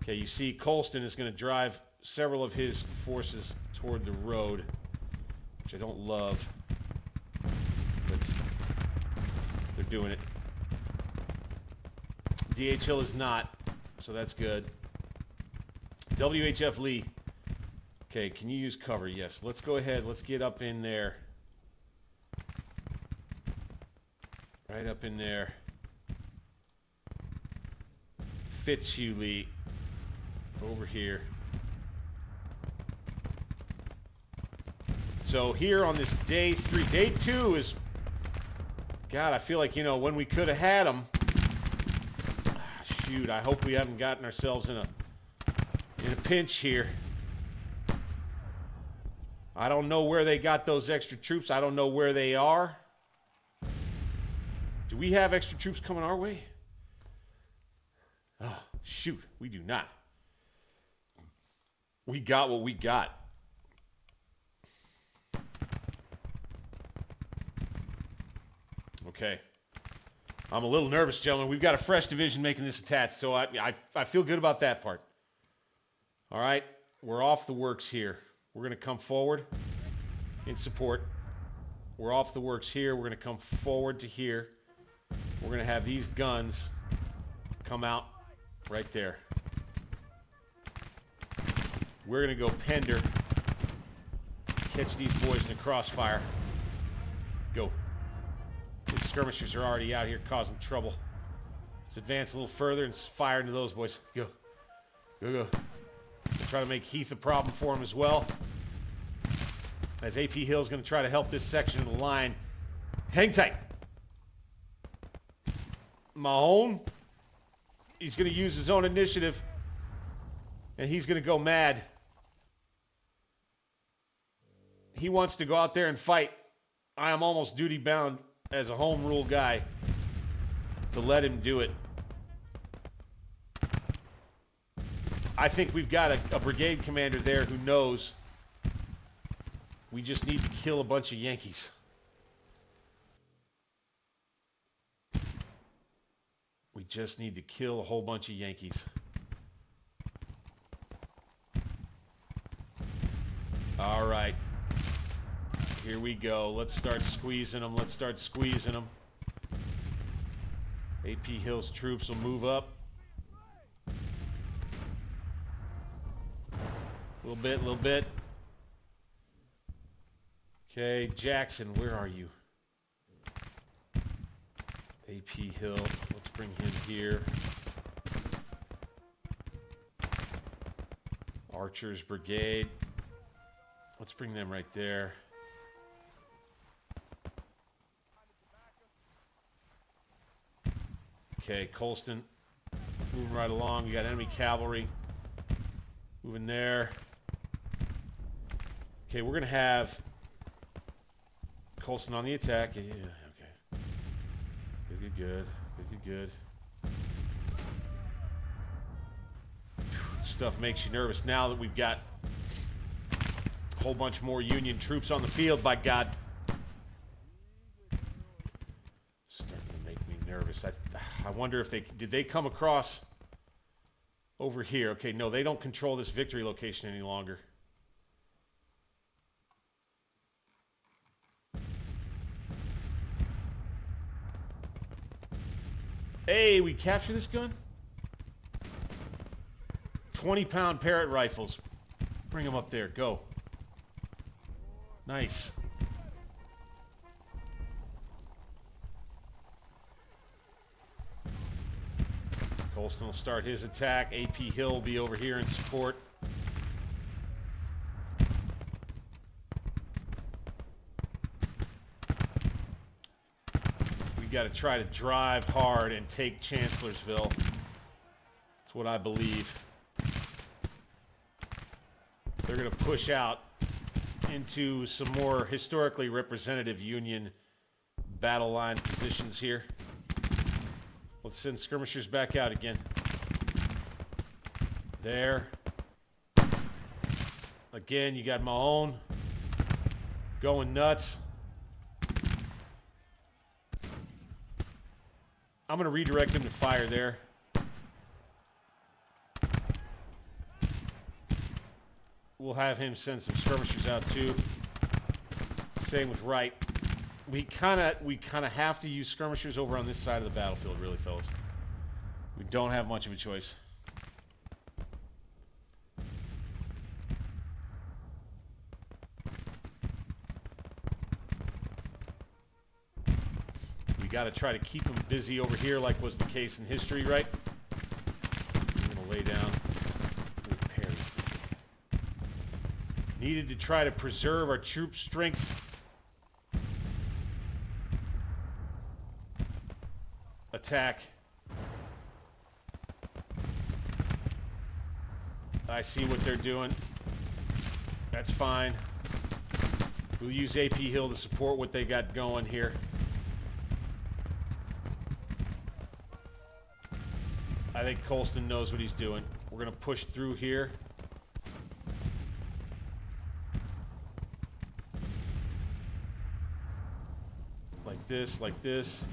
Okay, you see Colston is going to drive several of his forces toward the road, which I don't love, but they're doing it. D.H. Hill is not, so that's good. WHF Lee. Okay, can you use cover? Yes. Let's go ahead. Let's get up in there. Right up in there. Fitzhugh over here. So here on this day 3, day 2 is, God, I feel like, you know, when we could have had them. Shoot, I hope we haven't gotten ourselves in a pinch here. I don't know where they got those extra troops. I don't know where they are. Do we have extra troops coming our way? Oh, shoot, we do not. We got what we got. Okay. I'm a little nervous, gentlemen. We've got a fresh division making this attach, so I feel good about that part. All right, we're off the works here. We're going to come forward in support. We're off the works here. We're going to come forward to here. We're going to have these guns come out right there. We're going to go Pender. Catch these boys in the crossfire. Go. These skirmishers are already out here causing trouble. Let's advance a little further and fire into those boys. Go. Go, go. We'll try to make Heath a problem for him as well. As AP Hill's going to try to help this section of the line. Hang tight. Mahone. He's going to use his own initiative. And he's going to go mad. He wants to go out there and fight. I am almost duty bound as a home rule guy to let him do it. I think we've got a brigade commander there who knows we just need to kill a bunch of Yankees. We just need to kill a whole bunch of Yankees. All right. Here we go. Let's start squeezing them. Let's start squeezing them. AP Hill's troops will move up. A little bit, a little bit. Okay, Jackson, where are you? AP Hill, let's bring him here. Archer's Brigade. Let's bring them right there. Okay, Colston, moving right along. We got enemy cavalry moving there. Okay, we're going to have Colston on the attack. Yeah, okay. Good, good, good, good, good. Stuff makes you nervous now that we've got a whole bunch more Union troops on the field, by God. Starting to make me nervous. I wonder if did they come across over here? Okay, no, they don't control this victory location any longer. Hey, we capture this gun? 20-pound Parrott rifles. Bring them up there. Go. Nice. Colston will start his attack. AP Hill will be over here in support. We got to try to drive hard and take Chancellorsville. That's what I believe. They're going to push out into some more historically representative Union battle line positions here. Let's send skirmishers back out again. There. Again, you got Mahone going nuts. I'm going to redirect him to fire there. We'll have him send some skirmishers out too. Same with Wright. We kind of have to use skirmishers over on this side of the battlefield, really, fellas. We don't have much of a choice. We got to try to keep them busy over here, like was the case in history, right? lay down with Perry. Needed to try to preserve our troop strength. Attack. I see what they're doing. That's fine. We'll use AP Hill to support what they got going here. I think Colston knows what he's doing. We're going to push through here. Like this, like this.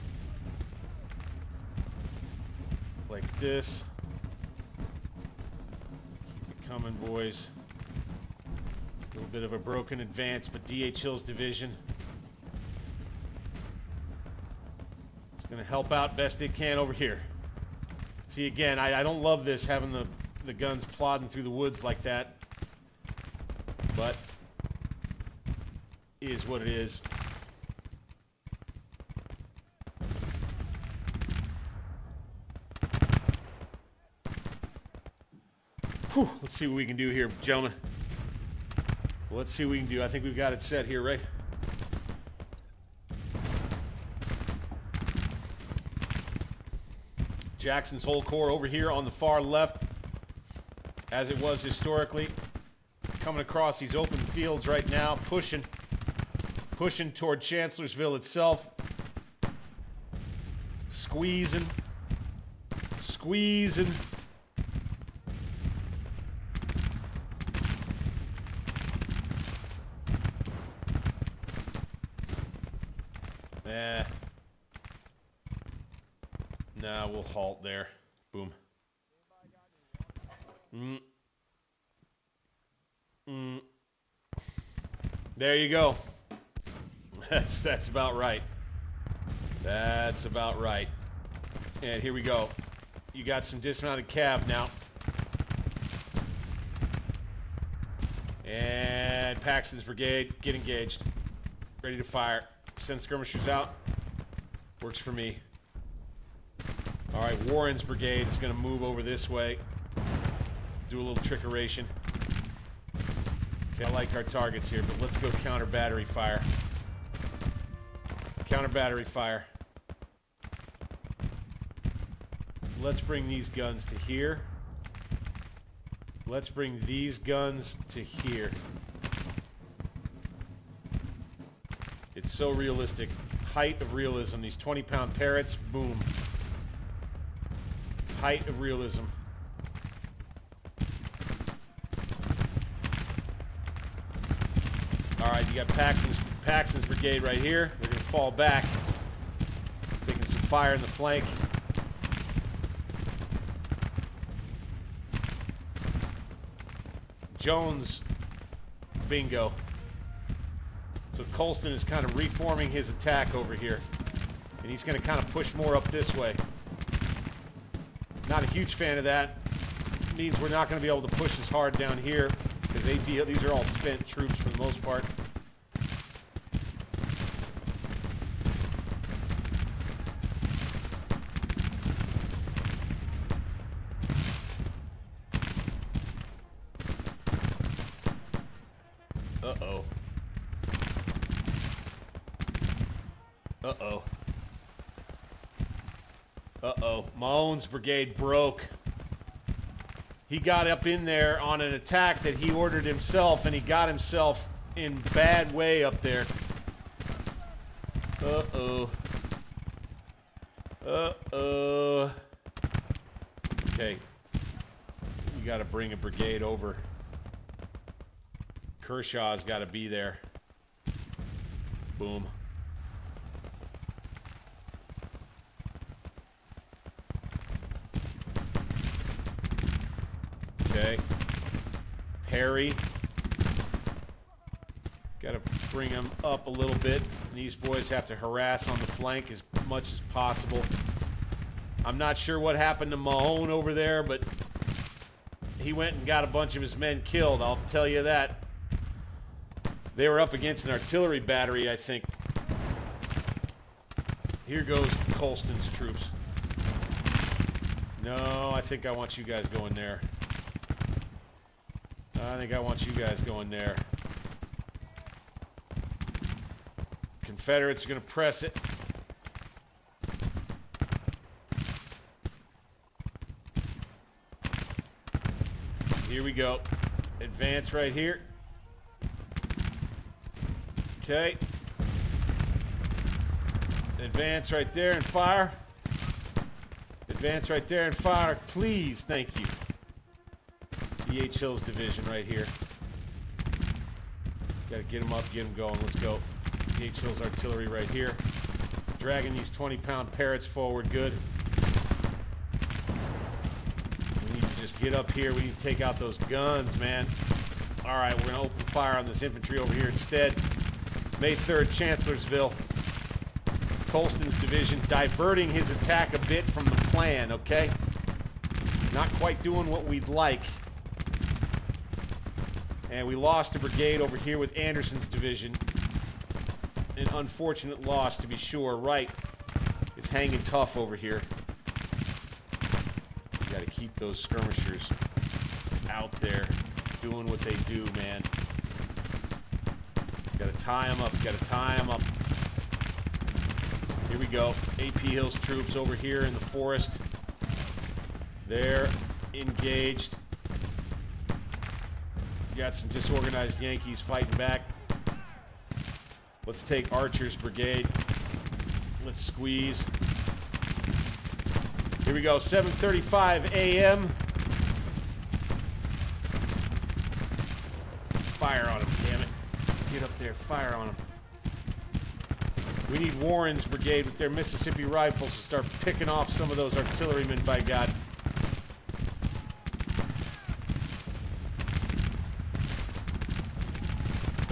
Like this. Keep it coming, boys. A little bit of a broken advance, but D.H. Hill's division is going to help out best it can over here. See, again, I don't love this, having the guns plodding through the woods like that. But it is what it is. Whew, let's see what we can do here, gentlemen. Let's see what we can do. I think we've got it set here, right? Jackson's whole corps over here on the far left, as it was historically. Coming across these open fields right now, pushing toward Chancellorsville itself. Squeezing. Nah, we'll halt there. Boom. There you go. That's about right. That's about right. And here we go. You got some dismounted cav now. And Paxton's brigade, get engaged. Ready to fire. Send skirmishers out. Works for me. All right, Warren's brigade is going to move over this way. Do a little trickeration. Okay, I like our targets here, but let's go counter battery fire. Counter battery fire. Let's bring these guns to here. Let's bring these guns to here. It's so realistic. Height of realism. These 20-pound parrots, boom. Height of realism. All right, you got Paxton's brigade right here. They're going to fall back. Taking some fire in the flank. Jones, bingo. So Colston is kind of reforming his attack over here. And he's going to kind of push more up this way. Not a huge fan of that. It means we're not going to be able to push as hard down here because these are all spent troops for the most part. Uh-oh. Uh-oh. Uh-oh. Mahone's brigade broke. He got up in there on an attack that he ordered himself, and he got himself in bad way up there. Uh-oh. Uh-oh. Okay. We got to bring a brigade over. Kershaw's got to be there. Boom. Okay. Perry. Got to bring him up a little bit. And these boys have to harass on the flank as much as possible. I'm not sure what happened to Mahone over there, but he went and got a bunch of his men killed, I'll tell you that. They were up against an artillery battery, I think. Here goes Colston's troops. No, I think I want you guys going there. I think I want you guys going there. Confederates are going to press it. Here we go. Advance right here. Okay. Advance right there and fire. Advance right there and fire. Please, thank you. D.H. Hill's division right here. Got to get him up, get him going. Let's go. D.H. Hill's artillery right here. Dragging these 20-pound parrots forward. Good. We need to just get up here. We need to take out those guns, man. All right, we're going to open fire on this infantry over here instead. May 3rd, Chancellorsville. Colston's division diverting his attack a bit from the plan, okay? Not quite doing what we'd like. And we lost a brigade over here with Anderson's division. An unfortunate loss, to be sure. Wright is hanging tough over here. We got to keep those skirmishers out there doing what they do, man. Got to tie them up. Got to tie them up. Here we go. A.P. Hill's troops over here in the forest. They're engaged. Got some disorganized Yankees fighting back. Let's take Archer's brigade. Let's squeeze. Here we go. 7:35 a.m. Fire on him, damn it. Get up there. Fire on him. We need Warren's brigade with their Mississippi rifles to start picking off some of those artillerymen, by God.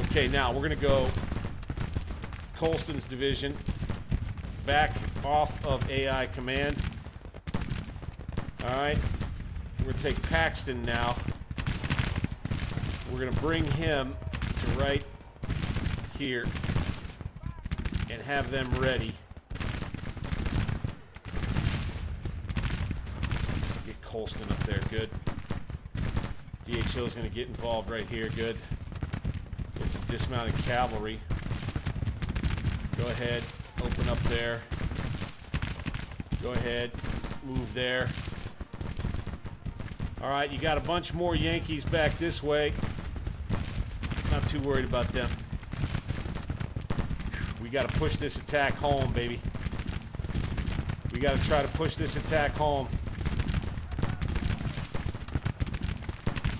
Okay, now we're going to go Colston's division back off of A.I. command. All right, we're going to take Paxton now. We're going to bring him to right here and have them ready. Get Colston up there, good. D.H. Hill's going to get involved right here, good. Get some dismounted cavalry. Go ahead, open up there. Go ahead, move there. All right, you got a bunch more Yankees back this way. Not too worried about them. We got to push this attack home, baby. We got to try to push this attack home.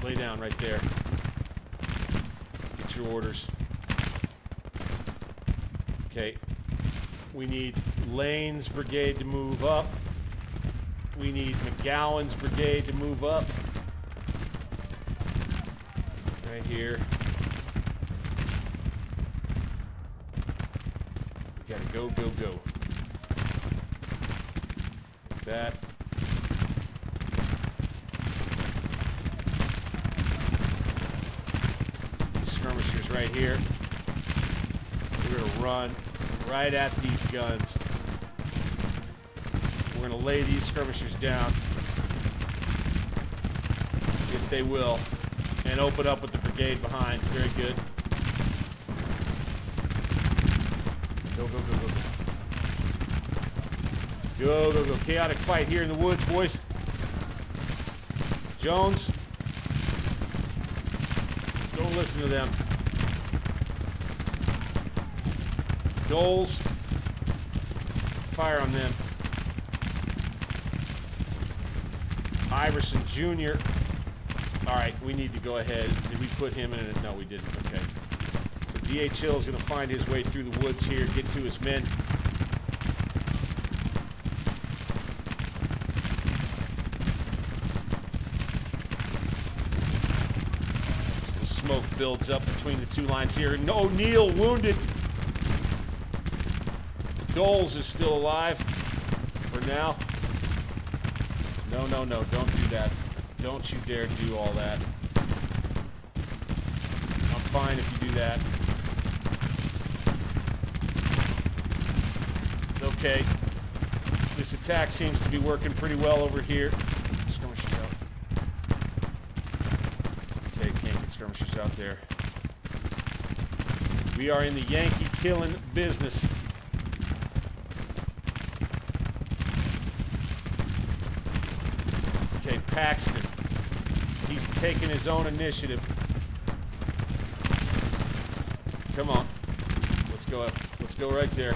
Lay down right there. Get your orders. Okay. We need Lane's brigade to move up. We need McGowan's brigade to move up. Right here. We gotta go, go, go. Like that. Skirmishers right here. We're gonna run right at these guns. We're gonna lay these skirmishers down, if they will, and open up with the brigade behind. Very good. Go, go, go, go. Go, go, go. Chaotic fight here in the woods, boys. Jones. Don't listen to them. Doles. Fire on them. Iverson Jr. All right, we need to go ahead. Did we put him in it? No, we didn't. Okay. So D.H. Hill is going to find his way through the woods here, get to his men. The smoke builds up between the two lines here. And O'Neill wounded. Doles is still alive for now. No, no, no, don't do that. Don't you dare do all that. I'm fine if you do that. Okay. This attack seems to be working pretty well over here. Skirmishers out. Okay, can't get skirmishers out there. We are in the Yankee killing business. Okay, Paxton. He's taking his own initiative. Come on. Let's go up. Let's go right there.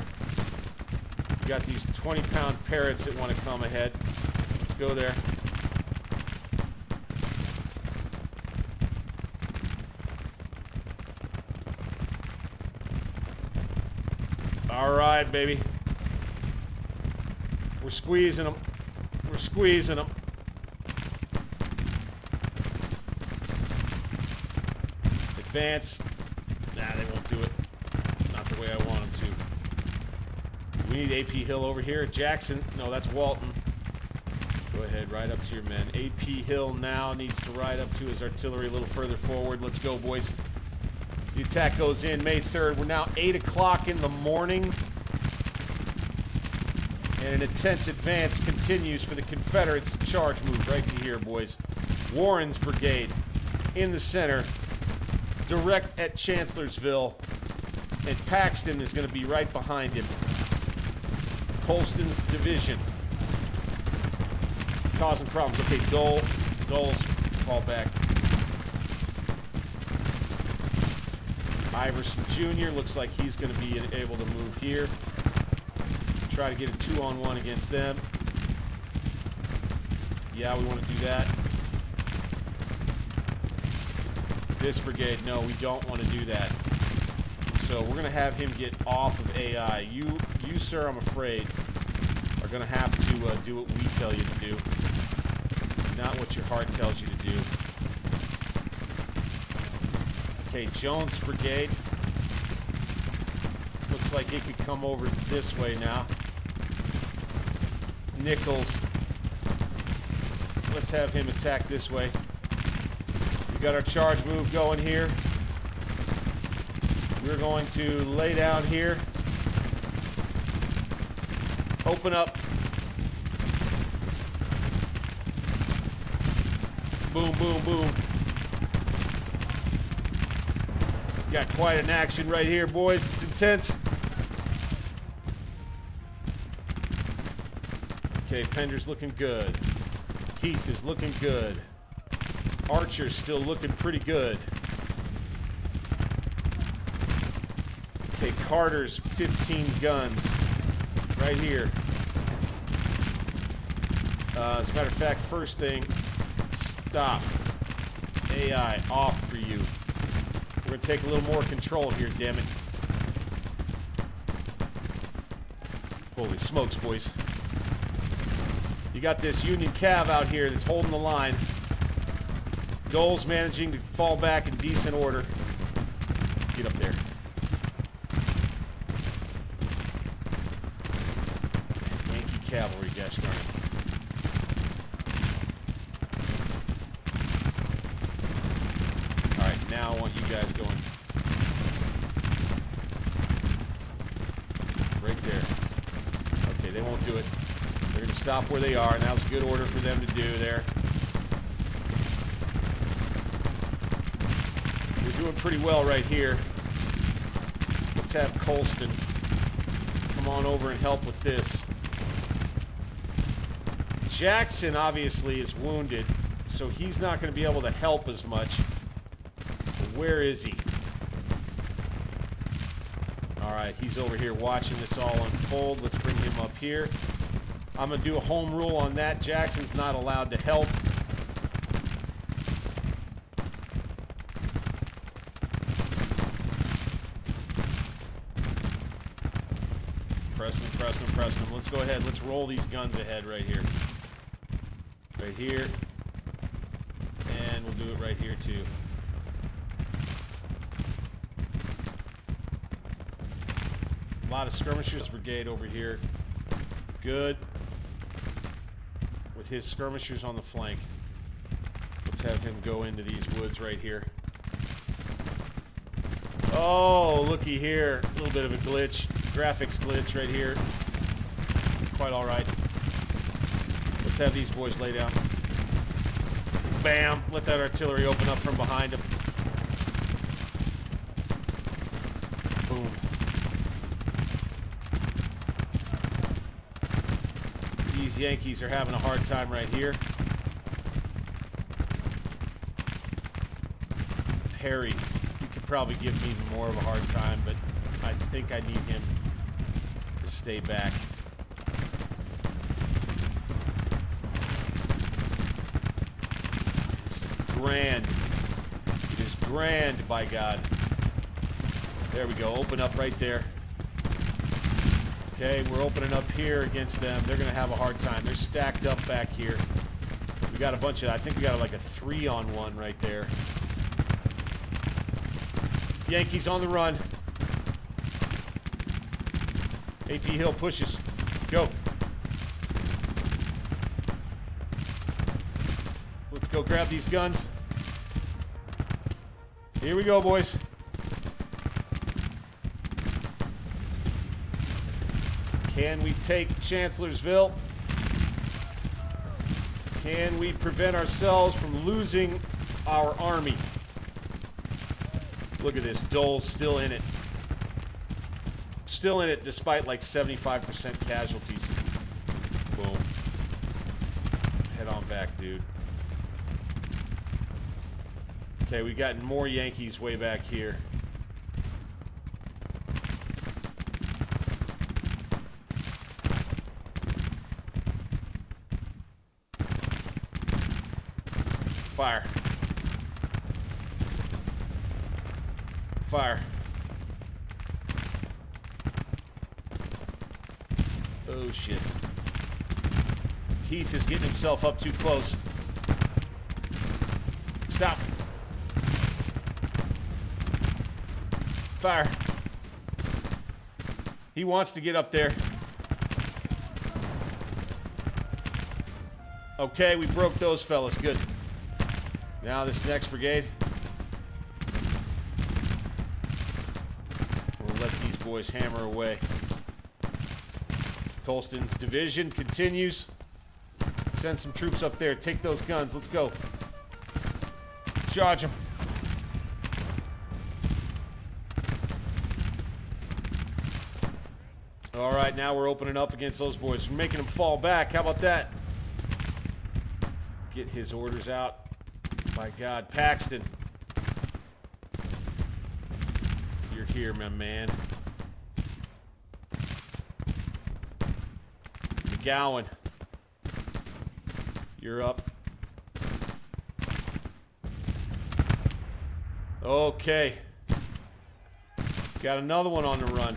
You got these 20-pound parrots that want to come ahead. Let's go there. All right, baby. We're squeezing them. We're squeezing them. Advance. Nah, they won't do it. Not the way I want them to. We need AP Hill over here. Jackson. No, that's Walton. Go ahead, ride up to your men. AP Hill now needs to ride up to his artillery a little further forward. Let's go, boys. The attack goes in May 3rd. We're now 8 o'clock in the morning. And an intense advance continues for the Confederates. Charge move right to here, boys. Warren's brigade in the center, direct at Chancellorsville. And Paxton is going to be right behind him. Colston's division. Causing problems. Okay, Dole's fall back. Iverson Jr. looks like he's going to be able to move here. Try to get a 2-on-1 against them. Yeah, we want to do that. This brigade, no, we don't want to do that. So we're going to have him get off of AI. You, sir, I'm afraid, are going to have to do what we tell you to do, not what your heart tells you to do. Okay, Jones Brigade. Looks like he could come over this way now. Nichols. Let's have him attack this way. We got our charge move going here. We're going to lay down here. Open up. Boom, boom, boom. Got quite an action right here, boys. It's intense. Okay, Pender's looking good. Heath is looking good. Archer's still looking pretty good. Okay, Carter's 15 guns right here. As a matter of fact, first thing, stop. AI off for you. We're going to take a little more control here, damn it. Holy smokes, boys. You got this Union Cav out here that's holding the line. Dole's managing to fall back in decent order. Get up there. Yankee cavalry, gosh darn it. Alright, now I want you guys going right there. Okay, they won't do it. They're going to stop where they are, and that was a good order for them to do there. We're doing pretty well right here. Let's have Colston come on over and help with this. Jackson obviously is wounded, so he's not going to be able to help as much. But where is he? Alright, he's over here watching this all unfold. Let's bring him up here. I'm going to do a home rule on that. Jackson's not allowed to help. Pressing him, pressing him, pressing him. Let's go ahead. Let's roll these guns ahead right here. Right here. And we'll do it right here too. A lot of skirmishers brigade over here. Good. With his skirmishers on the flank. Let's have him go into these woods right here. Oh, looky here. A little bit of a glitch. Graphics glitch right here. Quite alright. Let's have these boys lay down. Bam! Let that artillery open up from behind them. Boom. These Yankees are having a hard time right here. Perry, he could probably give me even more of a hard time, but I think I need him to stay back. This is grand. It is grand, by God. There we go. Open up right there. Okay, we're opening up here against them. They're going to have a hard time. They're stacked up back here. We got a bunch of, I think we got like a 3-on-1 right there. Yankees on the run. AP Hill pushes. Go. Let's go grab these guns. Here we go, boys. Can we take Chancellorsville? Can we prevent ourselves from losing our army? Look at this. Dole's still in it. Still in it despite like 75% casualties. Boom. Head on back, dude. Okay, we got more Yankees way back here. Fire. Fire. Oh shit. Keith is getting himself up too close. Stop. Fire. He wants to get up there. Okay, we broke those fellas. Good. Now this next brigade. We'll let these boys hammer away. Colston's division continues. Send some troops up there. Take those guns. Let's go. Charge them. All right, now we're opening up against those boys. We're making them fall back. How about that? Get his orders out. My God, Paxton. You're here, my man. McGowan. You're up. Okay. Got another one on the run.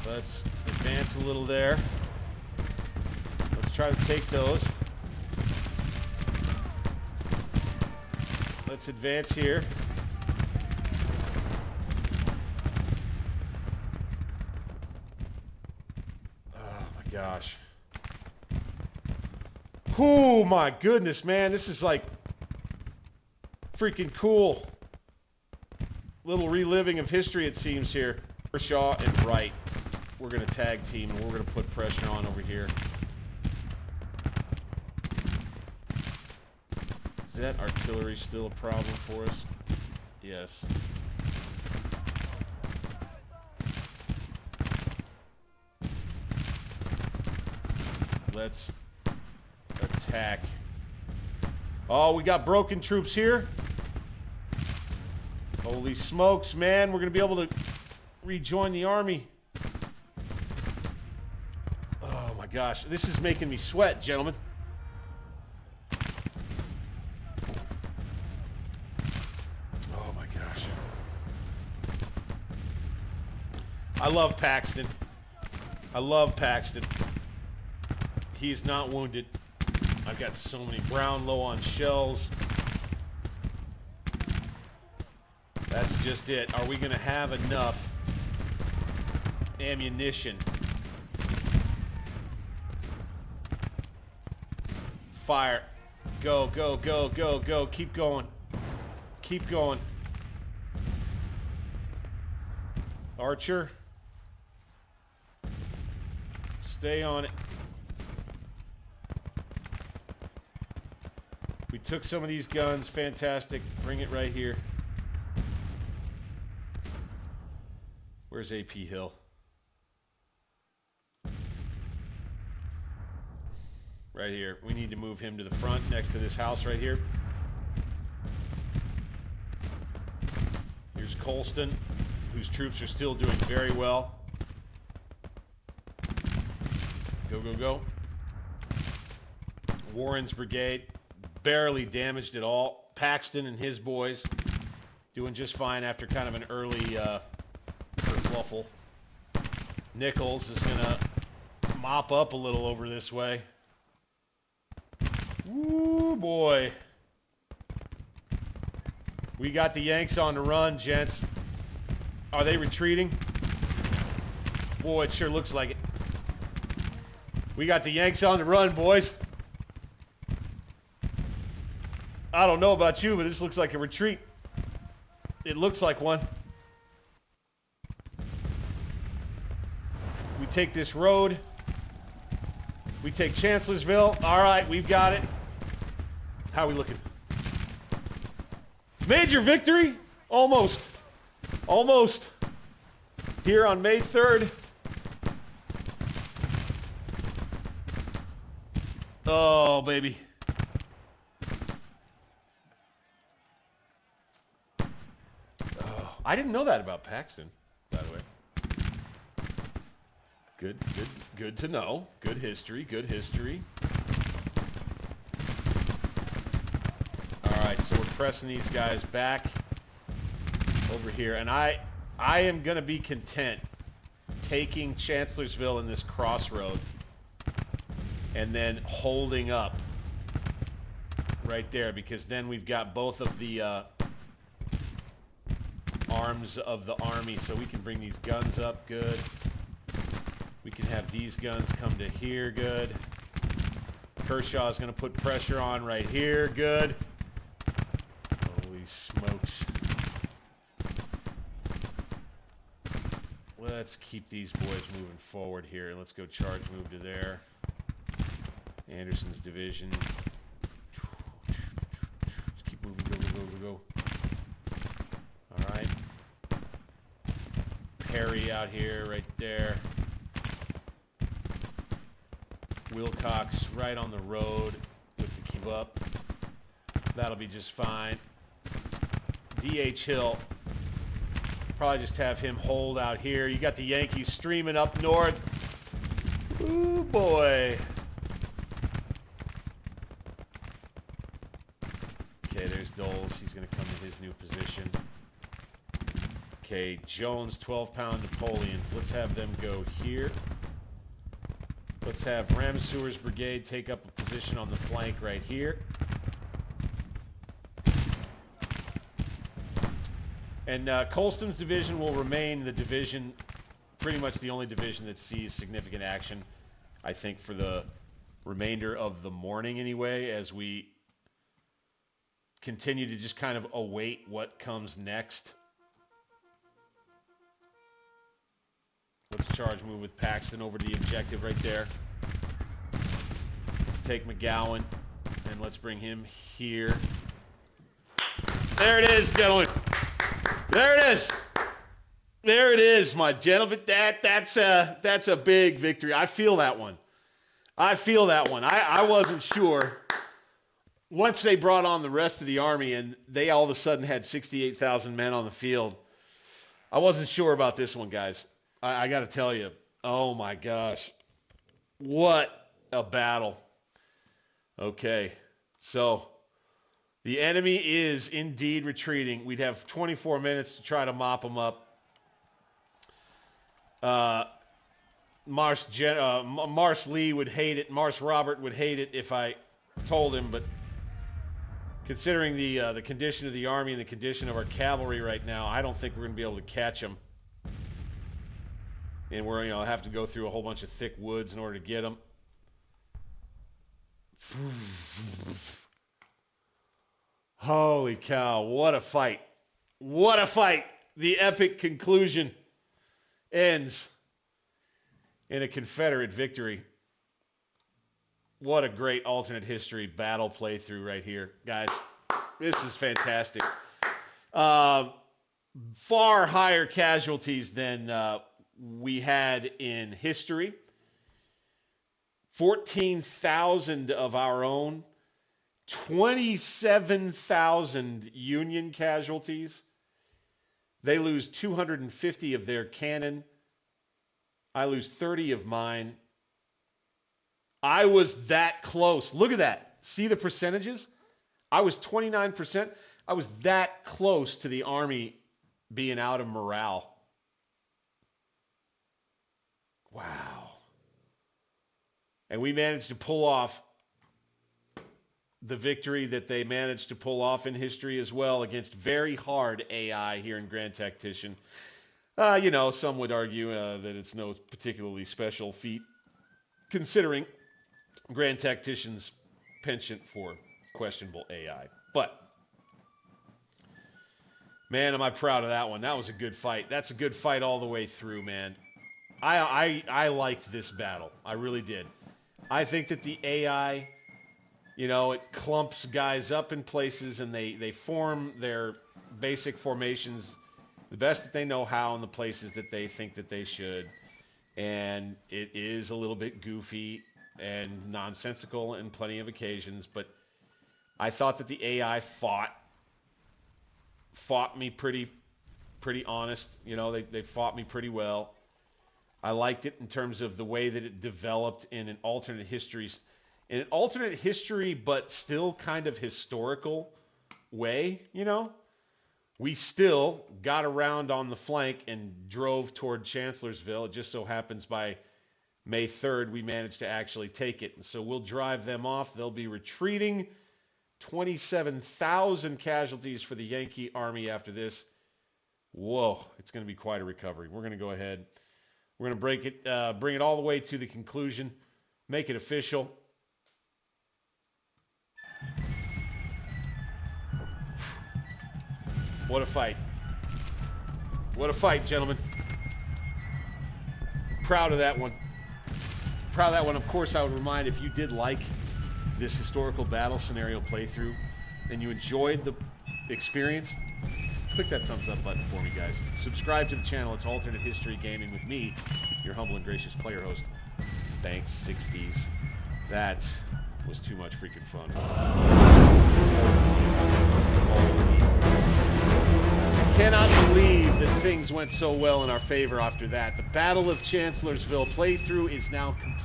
Let's advance a little there. Let's try to take those. Let's advance here. Oh my gosh. Oh my goodness, man. This is like freaking cool. Little reliving of history, it seems here. Shaw and Wright. We're going to tag team and we're going to put pressure on over here. Is that artillery still a problem for us? Yes. Let's attack. Oh, we got broken troops here. Holy smokes, man. We're going to be able to rejoin the army. Gosh, this is making me sweat, gentlemen. Oh my gosh. I love Paxton. I love Paxton. He's not wounded. I've got so many Brown low on shells. That's just it. Are we going to have enough ammunition? Fire. Go, go, go, go, go. Keep going. Keep going. Archer. Stay on it. We took some of these guns. Fantastic. Bring it right here. Where's AP Hill? Right here. We need to move him to the front next to this house right here. Here's Colston, whose troops are still doing very well. Go, go, go. Warren's brigade, barely damaged at all. Paxton and his boys doing just fine after kind of an early kerfluffle. Nichols is going to mop up a little over this way. Woo, boy. We got the Yanks on the run, gents. Are they retreating? Boy, it sure looks like it. We got the Yanks on the run, boys. I don't know about you, but this looks like a retreat. It looks like one. We take this road. We take Chancellorsville. All right, we've got it. How are we looking? Major victory? Almost. Almost. Here on May 3rd. Oh, baby. Oh, I didn't know that about Paxton, by the way. Good to know. Good history, good history. All right, so we're pressing these guys back over here, and I am going to be content taking Chancellorsville in this crossroad and then holding up right there, because then we've got both of the arms of the army, so we can bring these guns up. Good. We can have these guns come to here. Good. Kershaw is going to put pressure on right here. Good. Holy smokes. Let's keep these boys moving forward here. Let's go charge move to there. Anderson's division. Just keep moving. Go, go, go, go, go. All right. Perry out here, right there. Wilcox right on the road with the keep up. That'll be just fine. D.H. Hill. Probably just have him hold out here. You got the Yankees streaming up north. Ooh, boy. Okay, there's Doles. He's going to come to his new position. Okay, Jones, 12-pound Napoleons. Let's have them go here. Let's have Ramseur's brigade take up a position on the flank right here. And Colston's division will remain the division, pretty much the only division that sees significant action, I think, for the remainder of the morning anyway, as we continue to just kind of await what comes next. Let's charge move with Paxton over to the objective right there. Let's take McGowan and let's bring him here. There it is, gentlemen. There it is. There it is, my gentlemen. That's a big victory. I feel that one. I feel that one. I wasn't sure. Once they brought on the rest of the army and they all of a sudden had 68,000 men on the field, I wasn't sure about this one, guys. I got to tell you, oh my gosh, what a battle. Okay, so the enemy is indeed retreating. We'd have 24 minutes to try to mop them up. Mars Lee would hate it. Mars Robert would hate it if I told him, but considering the condition of the army and the condition of our cavalry right now, I don't think we're going to be able to catch them. And we're, have to go through a whole bunch of thick woods in order to get them. Holy cow, what a fight. What a fight. The epic conclusion ends in a Confederate victory. What a great alternate history battle playthrough right here. Guys, this is fantastic. Far higher casualties than we had in history. 14,000 of our own. 27,000 Union casualties. They lose 250 of their cannon. I lose 30 of mine. I was that close. Look at that. See the percentages? I was 29%. I was that close to the Army being out of morale. Wow. And we managed to pull off the victory that they managed to pull off in history as well against very hard AI here in Grand Tactician. Some would argue that it's no particularly special feat, considering Grand Tactician's penchant for questionable AI. But, man, am I proud of that one. That was a good fight. That's a good fight all the way through, man. I liked this battle. I really did. I think that the AI... it clumps guys up in places, and they form their basic formations the best that they know how in the places that they think that they should. And it is a little bit goofy and nonsensical in plenty of occasions, but I thought that the AI fought me pretty honest. They fought me pretty well. I liked it in terms of the way that it developed in an alternate history, but still kind of historical way, We still got around on the flank and drove toward Chancellorsville. It just so happens by May 3rd, we managed to actually take it. And so we'll drive them off. They'll be retreating. 27,000 casualties for the Yankee Army after this. Whoa, it's going to be quite a recovery. We're going to go ahead. We're going to bring it all the way to the conclusion, make it official. What a fight. What a fight, gentlemen. Proud of that one. Proud of that one. Of course, I would remind, if you did like this historical battle scenario playthrough and you enjoyed the experience, click that thumbs up button for me, guys. Subscribe to the channel. It's Alternate History Gaming with me, your humble and gracious player host, Banks 60s. That was too much freaking fun. Cannot believe that things went so well in our favor after that. The Battle of Chancellorsville playthrough is now complete,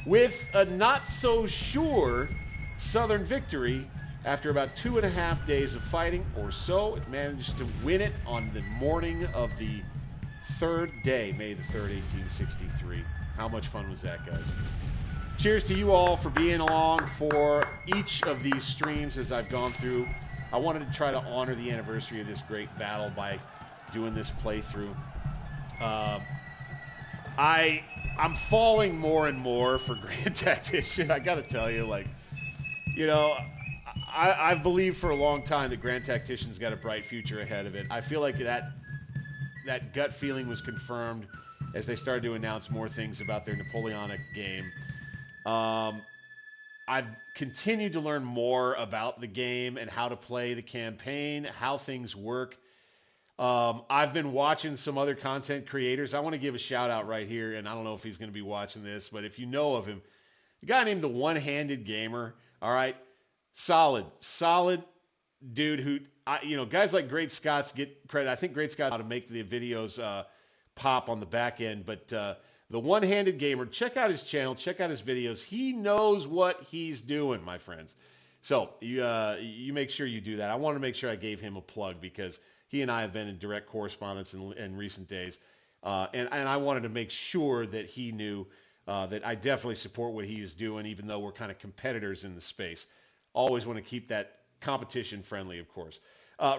with a not-so-sure Southern victory. After about 2.5 days of fighting or so, it managed to win it on the morning of the third day, May the 3rd, 1863. How much fun was that, guys? Cheers to you all for being along for each of these streams as I've gone through. I wanted to try to honor the anniversary of this great battle by doing this playthrough. I'm falling more and more for Grand Tactician. I got to tell you, I've believed for a long time that Grand Tactician's got a bright future ahead of it. I feel like that gut feeling was confirmed as they started to announce more things about their Napoleonic game. I've continued to learn more about the game and how to play the campaign, how things work. I've been watching some other content creators. I want to give a shout out right here, and I don't know if he's going to be watching this, but if you know of him, a guy named the One-Handed Gamer, all right? Solid dude who, guys like Great Scott's get credit. I think Great Scott how to make the videos pop on the back end, but the One-Handed Gamer, check out his channel, check out his videos. He knows what he's doing, my friends. So you make sure you do that. I want to make sure I gave him a plug because he and I have been in direct correspondence in recent days, and I wanted to make sure that he knew that I definitely support what he is doing, even though we're kind of competitors in the space. Always want to keep that competition friendly, of course.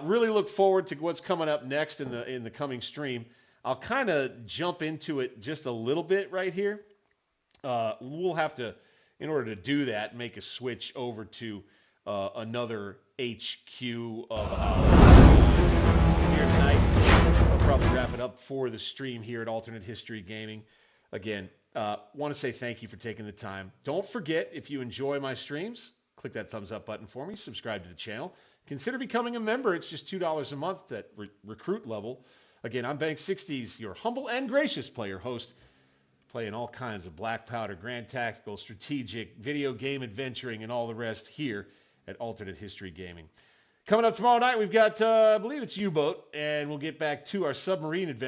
Really look forward to what's coming up next in the coming stream. I'll kind of jump into it just a little bit right here. We'll have to, in order to do that, make a switch over to another HQ of our here tonight. I'll probably wrap it up for the stream here at Alternate History Gaming. Again, want to say thank you for taking the time. Don't forget, if you enjoy my streams, click that thumbs up button for me. Subscribe to the channel. Consider becoming a member. It's just $2 a month at recruit level. Again, I'm Bank60s, your humble and gracious player host, playing all kinds of black powder, grand tactical, strategic, video game adventuring, and all the rest here at Alternate History Gaming. Coming up tomorrow night, we've got, I believe it's U-Boat, and we'll get back to our submarine adventure.